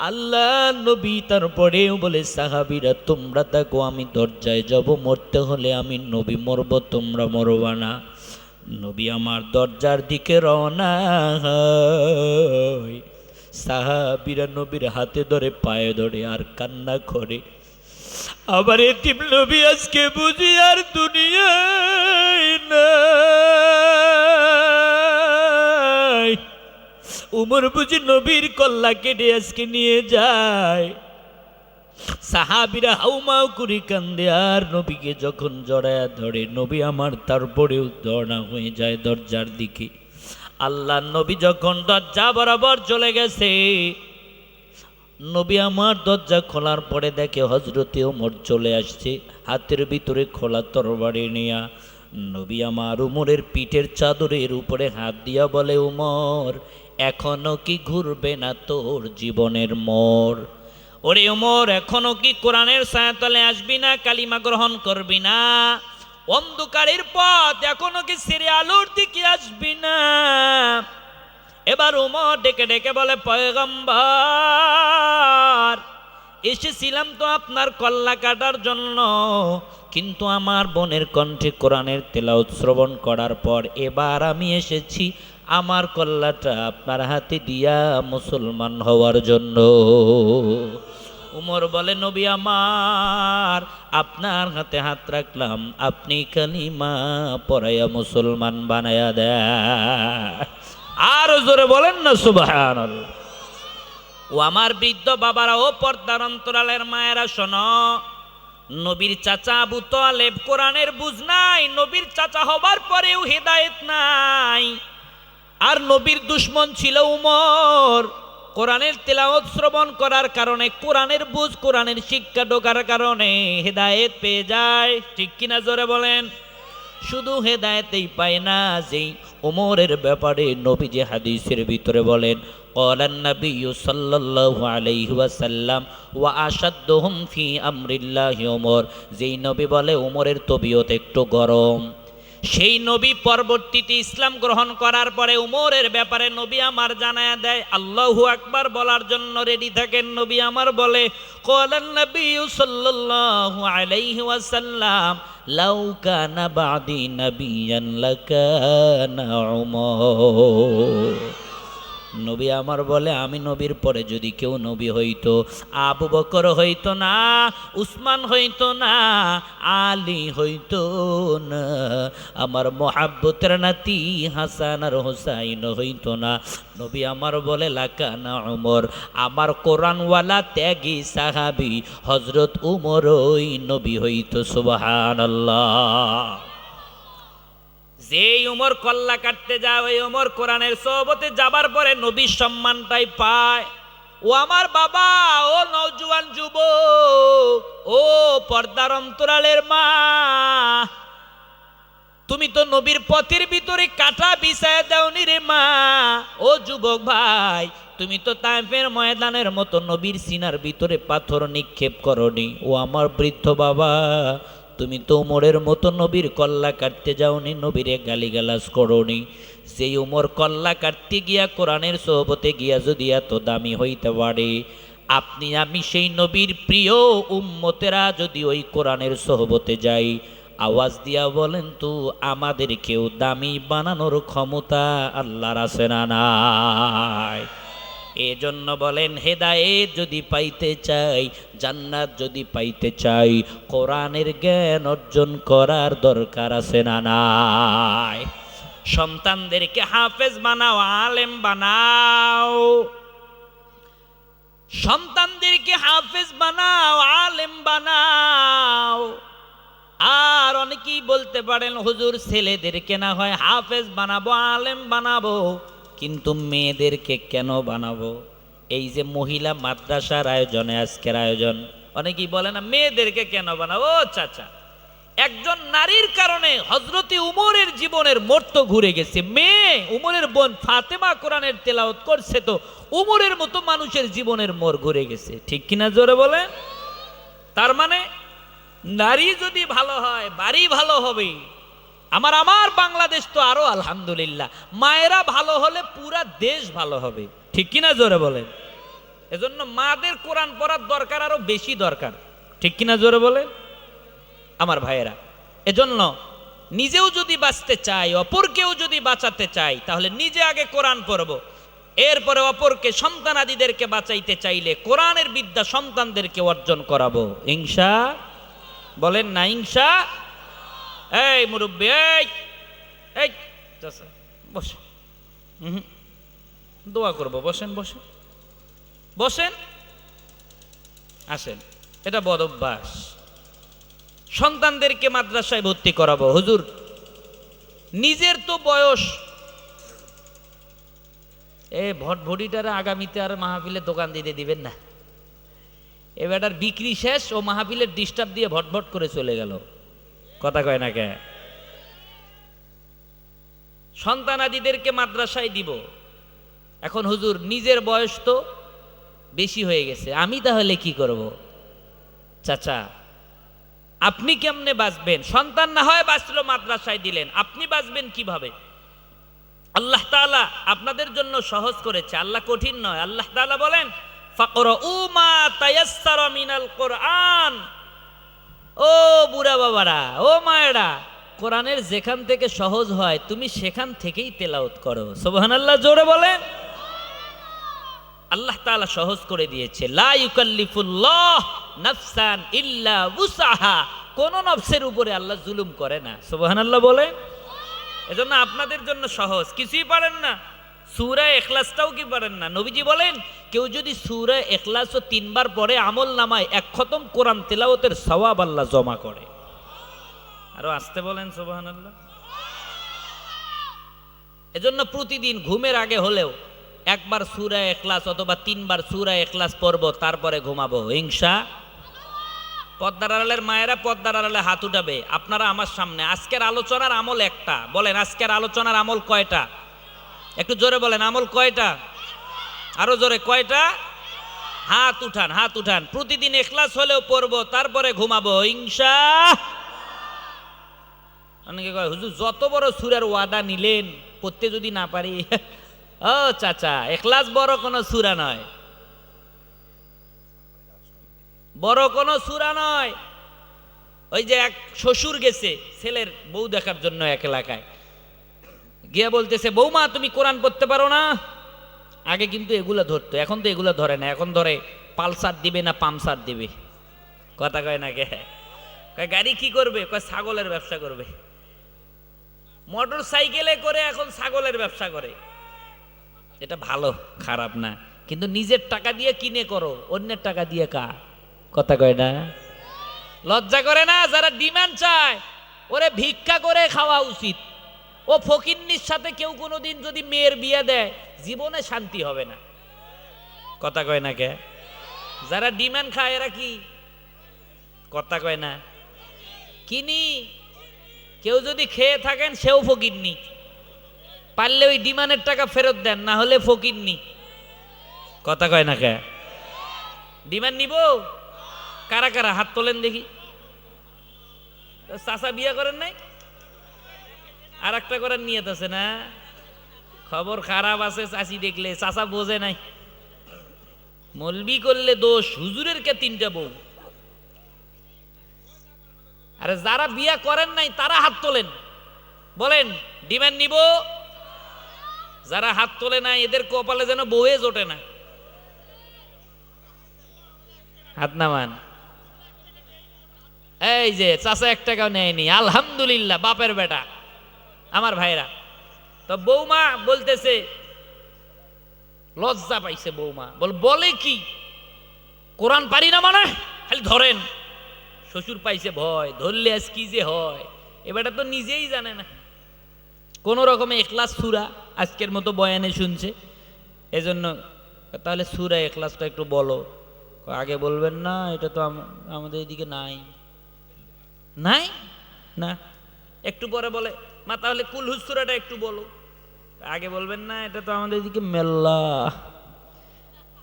আল্লাহ নবী তারপরেও বলে সাহাবীরা তোমরা থাকো, আমি দরজায় যাব, মরতে হলে আমি নবী মরব, তোমরা মরবা না। নবী আমার দরজার দিকে রওনা হয়। সাহাবীরা নবীর হাতে ধরে পায়ে ধরে আর কান্না করে, আমার এতিম নবী আজকে বুঝি আর দুনিয়ায় নাই। উমর বুঝি নবীর কল্লা কেটে আজকে নিয়ে যায়। সাহাবীরা হাউমাউ করি কান্দে, আর নবীকে যখন জড়ায়া ধরে নবী আমার তারপরেও দরনা হয়ে যায় দরজার দিকে। আল্লাহ নবী যখন দরজা বরাবর চলে গেছে, নবী আমার দরজা খোলার পরে দেখে হযরতে ওমর চলে আসছে হাতের ভিতরে খোলা তরবারি নিয়া। নবী আমার উমরের পিঠের চাদরের উপরে হাত দিয়া বলে, উমর এখনো কি ঘুরবে না তোর জীবনের মোড়? ওরে উমর এখনো কি কোরআনের ছায়াতলে আসবি না, কালিমা গ্রহণ করবি না? অন্ধকারের পথ এখনো কি ছেড়ে আলোর দিকে আসবি না? এবার উমর ডেকে ডেকে বলে, পয়গম্বর এসেছিলাম তো আপনার কল্লা কাটার জন্য, কিন্তু আমার বোনের কণ্ঠে কোরআনের তেলাওয়াত শ্রবণ করার পর এবার আমি এসেছি আমার কল্লাটা আপনার হাতে দিয়া মুসলমান হওয়ার জন্য। উমর বলে, নবী আমার আপনার হাতে হাত রাখলাম, আপনি কালিমা পড়াইয়া মুসলমান বানায়া দেয়। আর জোরে বলেন না সুবহানাল্লাহ। ও আমার বৃদ্ধ বাবারা, ও পর্দার অন্তরালের মায়েরা শোনো, নবীর চাচা আবু তালেব কোরআনের বুঝ নাই, নবীর চাচা হবার পরেও হেদায়েত নাই। আর নবীর দুশমন ছিল উমর, কোরআনের তেলাওয়াত শ্রবণ করার কারণে, কোরআনের বুঝ কোরআনের শিক্ষা ঢোকার কারণে হেদায়েত পেয়ে যায়। ঠিক কিনা জোরে বলেন? শুধু হেদায়েতেই পায় না, যেই ওমরের ব্যাপারে নবীজি হাদিসের ভিতরে বলেন, ক্বালান নাবিয়্যু সাল্লাল্লাহু আলাইহি ওয়াসাল্লাম ওয়া আশাদ্দুহুম ফি আমরিল্লাহি ওমর, যেই নবী বলে ওমরের তবিয়ত একটু গরম, সেই নবী পরবর্তীতে ইসলাম গ্রহণ করার পরে উমরের ব্যাপারে নবী আমার জানায়া দেয়, আল্লাহু আকবার বলার জন্য রেডি থাকেন। নবী আমার বলে, ক্বালান নাবিয়্যু সাল্লাল্লাহু আলাইহি ওয়াসাল্লাম লাউ কানা বাদি নাবিয়ান লাকানা উমর। নবী আমার বলে, আমি নবীর পরে যদি কেউ নবী হইতো, আবু বকর হইতো না, উসমান হইতো না, আলী হইতো না, আমার মহাব্বতের নাতি হাসান আর হোসাইন হইতো না। নবী আমার বলে, লাকানা উমর, আমার কোরআনওয়ালা ত্যাগী সাহাবী হযরত উমরই নবী হইতো। সুবহানাল্লাহ। যেই উমর কল্লা কাটতে যায়, ওই উমর কোরআনের সোহবতে যাবার পরে নবীর সম্মানটাই পায়। ও আমার বাবা, ও নওজোয়ান যুবক, ও পর্দার অন্তরালের মা, তুমি তো নবীর পথের ভিতরে কাঁটা বিছায় দাওনি রে মা। ও যুবক ভাই, তুমি তো তায়েফের ময়দানের মতো নবীর সিনার ভিতরে পাথর নিক্ষেপ করনি। ও আমার বৃদ্ধ বাবা, তুমি তো উমরের মতো নবীর কল্লা কাটতে যাওনি, নবীরে গালিগালাজ করনি। সেই উমর কল্লা কাটতে গিয়া কোরআনের সোহবতে গিয়া যদি এত দামি হইতে পারে, আপনি আমি সেই নবীর প্রিয় উম্মতেরা যদি ওই কোরআনের সোহবতে যাই, আওয়াজ দিয়া বলেন তো, আমাদেরকেও দামি বানানোর ক্ষমতা আল্লাহর আছে না নাই? এজন্য বলেন, হেদায়েত যদি পাইতে চাই, জান্নাত যদি পাইতে চাই, কোরআনের জ্ঞান অর্জন করার দরকার আছে না নাই? সন্তানদেরকে হাফেজ বানাও, আলেম বানাও, সন্তানদেরকে হাফেজ বানাও, আলেম বানাও। আর অনেকেই বলতে পারেন, হুজুর ছেলেদেরকে না হয় হাফেজ বানাবো, আলেম বানাবো, কিন্তু মেয়েদেরকে কেন বানাবো? এই যে মহিলা মাদ্রাসার আয়োজনে আজকের আয়োজন, অনেকেই বলে না মেয়েদেরকে কেন বানাবো? ও চাচা, একজন নারীর কারণে হযরতে উমরের জীবনের মোড় তো ঘুরে গেছে। মেয়ে উমরের বোন ফাতেমা কোরআনের তেলাওয়াত করছে, তো উমরের মতো মানুষের জীবনের মোড় ঘুরে গেছে। ঠিক কিনা জোরে বলে? তার মানে নারী যদি ভালো হয়, বাড়ি ভালো হবে। আমার বাংলাদেশ তো আরো আলহামদুলিল্লাহ, মায়েরা ভালো হলে পুরা দেশ ভালো হবে। ঠিক কিনা জোরে বলেন? এজন্য মাদের কোরআন পড়ার দরকার আরো বেশি দরকার। ঠিক কিনা জোরে বলেন আমার ভাইয়েরা? এজন্য নিজেও যদি বাঁচতে চাই, অপরকেও যদি বাঁচাতে চাই, তাহলে নিজে আগে কোরআন পড়ব, এরপরে অপরকে সন্তানাদিদেরকে বাঁচাইতে চাইলে কোরআনের বিদ্যা সন্তানদেরকে অর্জন করাবো ইনশাআল্লাহ। বলেন না ইনশা। এই মুরব্বী, এই এই চাচা বসে, দোয়া করবো, বসেন বসেন বসেন, আসেন। এটা বদ অভ্যাস। সন্তানদেরকে মাদ্রাসায় ভর্তি করাবো। হুজুর নিজের তো বয়স, ভটভটিটারা আগামীতে আর মাহফিলের দোকান দিতে দিবেন না। এবারটার বিক্রি শেষ, ও মাহফিলের ডিস্টার্ব দিয়ে ভটভট করে চলে গেল। কথা কয় না কে? সন্তানাদিদেরকে মাদ্রাসায় দিব। এখন হুজুর নিজের বয়স তো বেশি হয়ে গেছে, আমি তাহলে কি করব? চাচা আপনি কেমনে বাঁচবেন? সন্তান না হয় বাঁচলো, মাদ্রাসায় দিলেন, আপনি বাঁচবেন কিভাবে? আল্লাহ তাআলা আপনাদের জন্য সহজ করেছে, আল্লাহ কঠিন নয়। আল্লাহ তাআলা বলেন ফাকরাউ মা তায়াসসারা মিনাল কোরআন। ও বুড়া বাবারা, ও মায়েরা, কোরআনের যেখান থেকে সহজ হয় তুমি সেখান থেকেই তেলাওয়াত করো। সুবহানাল্লাহ, জোরে বলেন। আল্লাহ তাআলা সহজ করে দিয়েছে। লা ইউকাল্লিফুল্লাহ নাফসান ইল্লা উসাহা। কোন নফসের উপরে আল্লাহ জুলুম করে না। সুবহানাল্লাহ বলে। এজন্য আপনাদের জন্য সহজ। কিছুই পারেন না, সূরা ইখলাসটাও কি পারেন না? নবীজি বলেন কেউ যদি সূরা ইখলাসও 3 বার পড়ে আমল নামায় 1 খতম কোরআন তেলাওয়াতের সওয়াব আল্লাহ জমা করে। আরো আসতে বলেন সুবহানাল্লাহ। এজন্য প্রতিদিন ঘুমের আগে হলেও একবার সূরা ইখলাস অথবা 3 বার সূরা ইখলাস পড়ব, তারপরে ঘুমাবো ইনশাআল্লাহ। পর্দার আড়ালের মায়েরা পর্দার আড়ালে হাত উঠাবে আপনারা আমার সামনে। আজকের আলোচনার আমল একটা। বলেন আজকের আলোচনার আমল কয়টা? একটু জোরে বলেন, আমল কয়টা? আরো জোরে, কয়টা? হাত উঠান, হাত উঠান। প্রতিদিন ইখলাস হলেও পড়বো, তারপরে ঘুমাবো ইনশাআল্লাহ। অনেকে কয় হুজুর যত বড় সূরার ওয়াদা নিলেন, পড়তে যদি না পারি। ও চাচা, ইখলাস বড় কোনো সূরা নয়, বড় কোনো সূরা নয়। ওই যে এক শ্বশুর গেছে ছেলের বউ দেখার জন্য এক এলাকায়, গিয়ে বলতেছে বৌমা তুমি কোরআন পড়তে পারো না? আগে কিন্তু এগুলা ধরতো, এখন তো এগুলা ধরে না, এখন ধরে পালসার দিবে না পামসার দিবে। কথা কয় না কে? গাড়ি কি করবে? কয় ছাগলের ব্যবসা করবে। মোটর সাইকেলে করে এখন ছাগলের ব্যবসা করে। এটা ভালো, খারাপ না, কিন্তু নিজের টাকা দিয়ে কিনে করো, অন্যের টাকা দিয়ে কা? কথা কয় না? লজ্জা করে না? যারা ডিমান্ড চায় ওরে ভিক্ষা করে খাওয়া উচিত। ও ফকিন্নির সাথে কেউ কোনোদিন যদি মেয়ের বিয়ে দেয় জীবনে শান্তি হবে না। কথা কয় না কে? যারা ডিমান্ড খায় এরা কি? কথা কয় না? কিনি। কেউ যদি খেয়ে থাকেন সেও ফকিন্নি, পারলে ওই ডিমান্ডের টাকা ফেরত দেন, না হলে ফকিন্নি। কথা কয় না কে? ডিমান্ড নিব? কারা কারা হাত তোলেন দেখি। চাচা বিয়ে করেন নাই? আর একটা করার নিয়ত আছে না? খবর খারাপ আছে চাচি দেখলে, চাচা বোঝে নাই। মলবি করলে দোষ, হুজুরের কে 3টা বউ। আরে যারা বিয়ে করেন নাই তারা হাত তোলেন, বলেন ডিমান্ড নিব। যারা হাত তোলে নাই এদের কপালে যেন বউয়ে জোটে না। হাত নামান। এই যে চাচা 1 টাকাও নেয়নি, আলহামদুলিল্লাহ, বাপের বেটা। আমার ভাইরা তো বৌমা বলতেছে, লজ্জা পাইছে বৌমা, বলে কি কোরআন পারি না মানে খালি ধরেন। শ্বশুর পাইছে ভয়, ধরলে আজ কি যে হয়। এবারটা তো নিজেই জানে না, কোন রকমে ইখলাস সূরা আজকের মতো বয়ানে শুনছে। এজন্য তাহলে সূরা ইখলাসটা একটু বলো। আগে বলবেন না, এটা তো আমাদের এদিকে নাই। নাই না, একটু পরে বলে মা তাহলে কুল হুজ সূরাটা একটু বলো। আগে বলবেন না, এটা তো আমাদের এদিকে মেল্লা।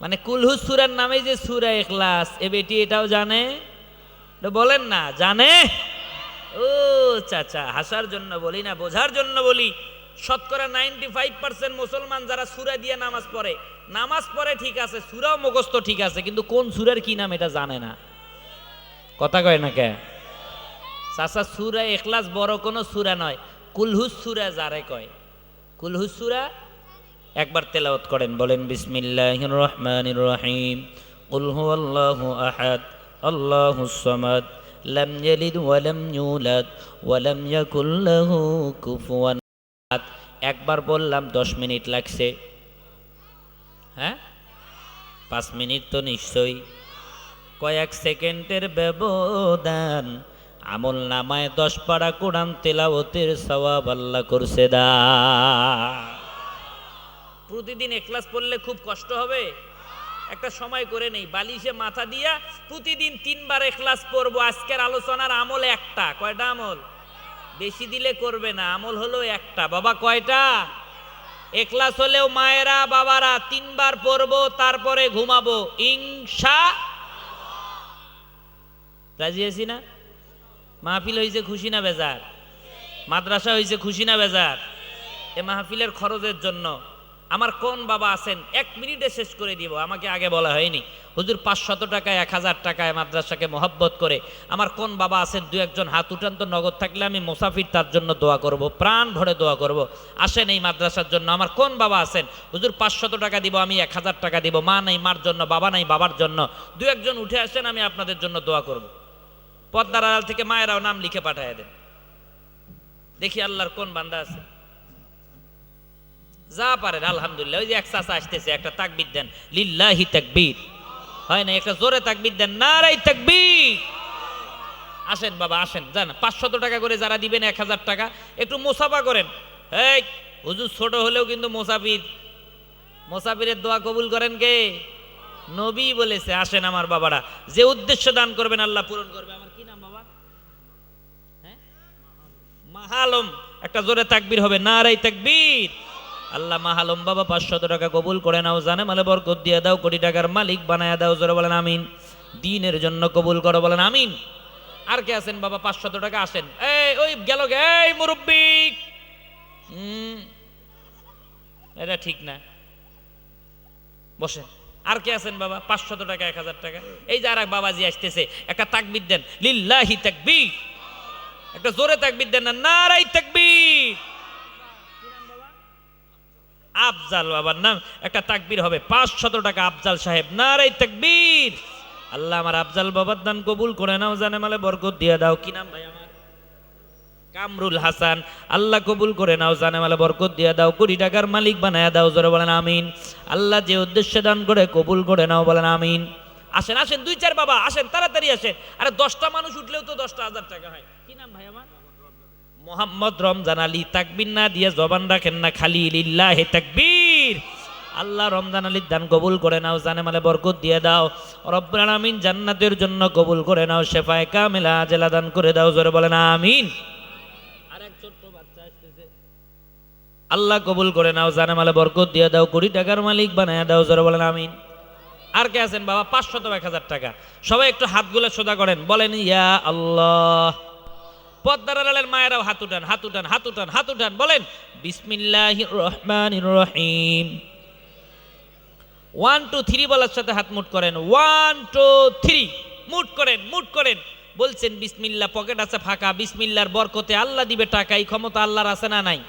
মানে কুল হুজ সূরার নামে যে সূরা ইখলাস, এ বেটি এটাও জানে? বলেন না জানে? ও চাচা, হাসার জন্য বলি না, বোঝার জন্য বলি। শতকরা 95% মুসলমান যারা সূরা দিয়ে নামাজ পড়ে, নামাজ পড়ে ঠিক আছে, সূরাও মুখস্থ ঠিক আছে, কিন্তু কোন সূরার কি নাম এটা জানে না। কথা কয় না কে? চাচা সূরা ইখলাস বড় কোনো সূরা নয়, কুলহুস সূরা যারে কয়। কুলহুস সূরা একবার তেলাওয়াত করেন, বলেন বিসমিল্লাহির রহমানির রহিম। কুল হুয়াল্লাহু আহাদ আল্লাহুস সামাদ লাম ইয়ালিদ ওয়া লাম ইউলাদ ওয়া লাম ইয়াকুল লাহু কুফুয়ান আহাদ। একবার বললাম 10 মিনিট লাগছে, হ্যাঁ 5 মিনিট তো নিশ্চয়ই। কয়েক সেকেন্ডের ব্যবধান আমল নামায় 10 পারা কোরআন তেলাওয়াতের সওয়াব আল্লাহ করছে দা। প্রতিদিন ইখলাস পড়লে খুব কষ্ট হবে, একটা সময় করে নেই, বালিশে মাথা দিয়া প্রতিদিন 3 বার ইখলাস পড়বো। আজকের আলোচনার আমল একটা। কয়টা আমল? বেশি দিলে করবে না, আমল হলো একটা। বাবা কয়টা? ইখলাস হলেও মায়েরা বাবারা 3 বার পড়বো, তারপরে ঘুমাবো ইনশাআল্লাহ। রাজি আছি না? মাহফিল হয়েছে খুশি না বেজার? মাদ্রাসা হয়েছে খুশি না বেজার? এ মাহফিলের খরচের জন্য আমার কোন বাবা আছেন? 1 মিনিটে শেষ করে দিব। আমাকে আগে বলা হয়নি হুজুর 500 টাকায় 1000 টাকায় মাদ্রাসাকে মহব্বত করে আমার কোন বাবা আছেন? 2-1 জন হাত উঠান তো। নগদ থাকলে আমি মুসাফির তার জন্য দোয়া করব, প্রাণ ভরে দোয়া করব। আসেন এই মাদ্রাসার জন্য। আমার কোন বাবা আছেন? হুজুর 500 টাকা দিব, আমি 1000 টাকা দিব। মা নাই মার জন্য, বাবা নাই বাবার জন্য। 2-1 জন উঠে আসেন, আমি আপনাদের জন্য দোয়া করব। পদ্মার আড়াল থেকে মায়েরাও নাম লিখে পাঠায় দেন। দেখি আল্লাহর কোন বান্দা আছে। যা পারেন আলহামদুলিল্লাহ। ওই যে এক চাচা আসতেছে, একটা তাকবীর দেন, লিল্লাহি তাকবীর। হয় না? একটা জোরে তাকবীর দেন, নারাই তাকবীর। আসেন বাবা আসেন, জান 500 টাকা করে যারা দিবেন 1000 টাকা একটু মুসাফা করেন। এই হুজুর ছোট হলেও কিন্তু মুসাফির, মুসাফিরের দোয়া কবুল করেন কে? নবী বলেছে। আসেন আমার বাবারা, যে উদ্দেশ্য দান করবেন আল্লাহ পূরণ করবে। আমার কি নাম বাবা? হ্যাঁ মাহালম। একটা জোরে তাকবীর হবে, নারাই তাকবীর। আল্লাহ মাহালম বাবা 500 টাকা কবুল করে নাও, জানে মালে বরকত দিয়ে দাও, কোটি টাকার মালিক বানায়া দাও। জোরে বলেন আমিন। দ্বীনের জন্য কবুল করো, বলেন আমিন। আর কে আছেন বাবা 500 টাকা? আসেন। এই ওই গেল গে, এই মুরব্বি, এটা ঠিক না, বসেন। আর কে আছেন বাবা 500 টাকা 1000 টাকা? এই যে আর এক বাবাজি আসতেছে, একটা তাকবীর দেন, লিল্লাহি তাকবীর। একটা জোরে তাকবীর দেন না, নারাই তাকবীর। আফজাল বাবার নাম, একটা তাকবীর হবে 500 টাকা। আফজাল সাহেব, নারাই তাকবীর। আল্লাহ আমার আফজাল বাবার দান কবুল করে নাও, জানে মালে বরকত দিয়ে দাও। কি নাম ভাই আমার? কামরুল হাসান। আল্লাহ কবুল করে নাও, জানে মালে বরকত দিয়ে দাও, কোটি টাকার মালিক বানায়া দাও। জোরে বলেন আমিন। আল্লাহ যে উদ্দেশ্যে দান করে কবুল করে নাও, বলেন আমিন। আসেন আসেন 2-4 বাবা আসেন, তাড়াতাড়ি আসেন। আরে 10টা মানুষ উঠলেও তো 10টা 1000 টাকা হয়। কি নাম ভাই আমার? মোহাম্মদ রমজান আলী। তাকবীর না দিয়ে জবান রাখেন না, খালি লিল্লাহি তাকবীর। আল্লাহ রমজান আলীর দান কবুল করে নাও, জানে মালে বরকত দিয়ে দাও। রব্বুল আলামিন জান্নাতের জন্য কবুল করে নাও, শেফায়ে কামিলা আজেলা দান করে দাও। জোরে বলেন আমিন। আরেক ছোট্ট বাচ্চা আসতেছে, আল্লাহ কবুল করে নাও, জানে মালে বরকত দিয়ে দাও, কোটি টাকার মালিক বানায়া দাও। জোরে বলেন আমিন। আর কে আছেন বাবা 500 টাকা 1000 টাকা? সবাই একটু হাতগুলো সোজা করেন, বলেন ইয়া আল্লাহ। পদ্মার আড়ালের মায়েরাও হাত উঠান, হাত উঠান, হাত উঠান, হাত উঠান, বলেন বিসমিল্লাহির রহমানির রহিম। 1 2 3 বলার সাথে হাত মুট করেন। 1 2 3 মুট করেন, মুট করেন। বলছেন বিসমিল্লাহ, পকেট আছে ফাঁকা, বিসমিল্লাহর বরকতে আল্লাহ দিবে টাকা। এই ক্ষমতা আল্লাহর আছে না নাই?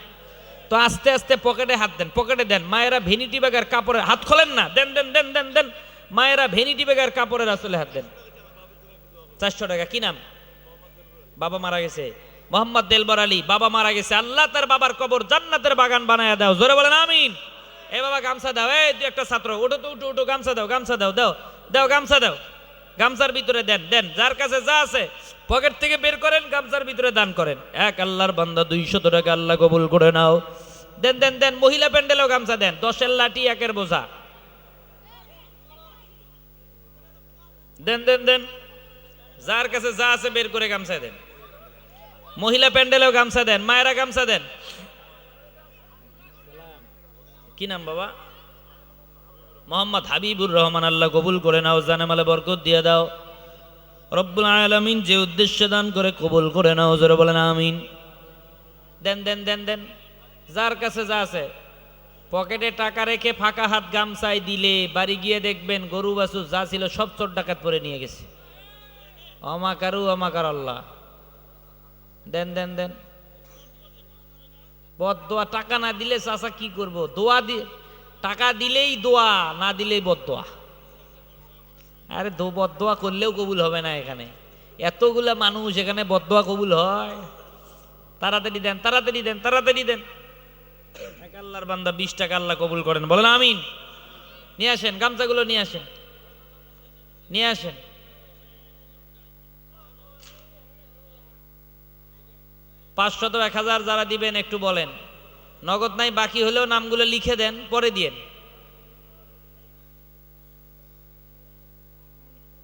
তো আস্তে আস্তে পকেটে হাত দেন, পকেটে দেন। মায়েরা ভ্যানিটি ব্যাগের কাপড়ে হাত খোলেন না, দেন দেন দেন দেন দেন। মায়েরা ভ্যানিটি ব্যাগের কাপড়ের আসলে হাত দেন। 400 টাকা। কি নাম? বাবা মারা গেছে, মোহাম্মদ দেলবর আলী। বাবা মারা গেছে, আল্লাহ তার বাবার কবর জান্নাতের বাগান বানায়া দাও। জোরে বলেন আমিন। এ বাবা গামছা দাও। এই তুই একটা ছাত্র, ওঠো তো, উঠো উঠো, গামছা দাও, গামছা দাও, দাও দাও, গামছা দাও। গামছার ভিতরে দেন, দেন। যার কাছে যা আছে পকেট থেকে বের করেন, গামছার ভিতরে দান করেন। এক আল্লাহর বান্দা 200 টাকা আল্লাহ কবুল করে নাও। দেন দেন দেন। মহিলা প্যান্ডেলও গামছা দেন। 10-এর লাঠি 1-এর বোঝা দেন দেন দেন। যার কাছে যা আছে বের করে গামছা দেন। মহিলা প্যান্ডেলেও গামছা দেন, মায়েরা গামছা দেন। কি নাম বাবা? মোহাম্মদ হাবিবুর রহমান। আল্লাহ কবুল করে নাও, জানে মালে বরকত দিয়ে দাও। রব্বুল আলামিন যে উদ্দেশ্যে দান করে কবুল করে নাও। জোরে বলেন আমিন। দেন দেন দেন দেন। যার কাছে যা আছে পকেটে টাকা রেখে ফাঁকা হাত গামছায় দিলে বাড়ি গিয়ে দেখবেন গরু বাছুর যা ছিল সব চোর ডাকাত পরে নিয়ে গেছে। অমাকারু অমাকার আল্লাহ। দেন দেন দেন। বদদোয়া। টাকা না দিলে চাচা কি করব? দোয়া দিয়ে, টাকা দিলেই দোয়া, না দিলেই বদদোয়া। আরে বদদোয়া করলেও কবুল হবে না এখানে। এতগুলা মানুষ এখানে বদদোয়া কবুল হয়? তাড়াতাড়ি দেন, তাড়াতাড়ি দেন, তাড়াতাড়ি দেন। এক আল্লাহর বান্দা 20 টাকা আল্লাহ কবুল করেন, বলেন আমিন। নিয়ে আসেন গামছাগুলো, নিয়ে আসেন, নিয়ে আসেন। 500 1000 যারা দিবেন একটু বলেন। নগদ নাই, বাকি হলেও নামগুলো লিখে দেন, পরে দিয়েন।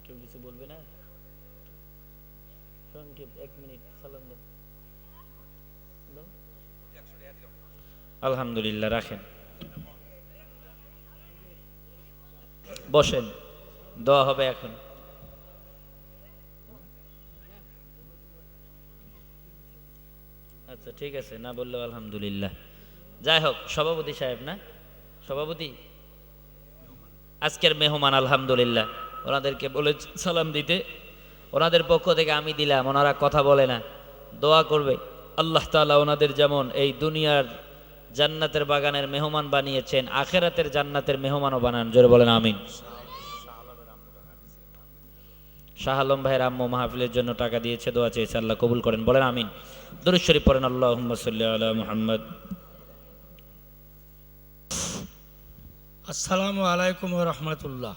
কেউ কিছু বলবে না? সংক্ষেপ 1 মিনিট সালাম দেন। আলহামদুলিল্লাহ, রাখেন, বসেন, দোয়া হবে এখন। আচ্ছা ঠিক আছে, না বললেও আলহামদুলিল্লাহ। যাই হোক, সভাপতি সাহেব না, সভাপতি আজকের মেহমান আলহামদুলিল্লাহ, ওনাদেরকে বলে সালাম দিতে, ওনাদের পক্ষ থেকে আমি দিলাম। ওনারা কথা বলে না, দোয়া করবে আল্লাহ তাআলা ওনাদের যেমন এই দুনিয়ার জান্নাতের বাগানের মেহমান বানিয়েছেন, আখেরাতের জান্নাতের মেহমানও বানান। জোরে বলেন আমিন। শাহ আলম ভাইয়ের আম্মু মাহফিলের জন্য টাকা দিয়েছে, দোয়া চেয়েছে, আল্লাহ কবুল করেন, বলেন আমিন। দুরূদ শরীফ পড়েন, আল্লাহুম্মা সাল্লি আলা মুহাম্মদ। আসসালামু আলাইকুম ওয়া রাহমাতুল্লাহ।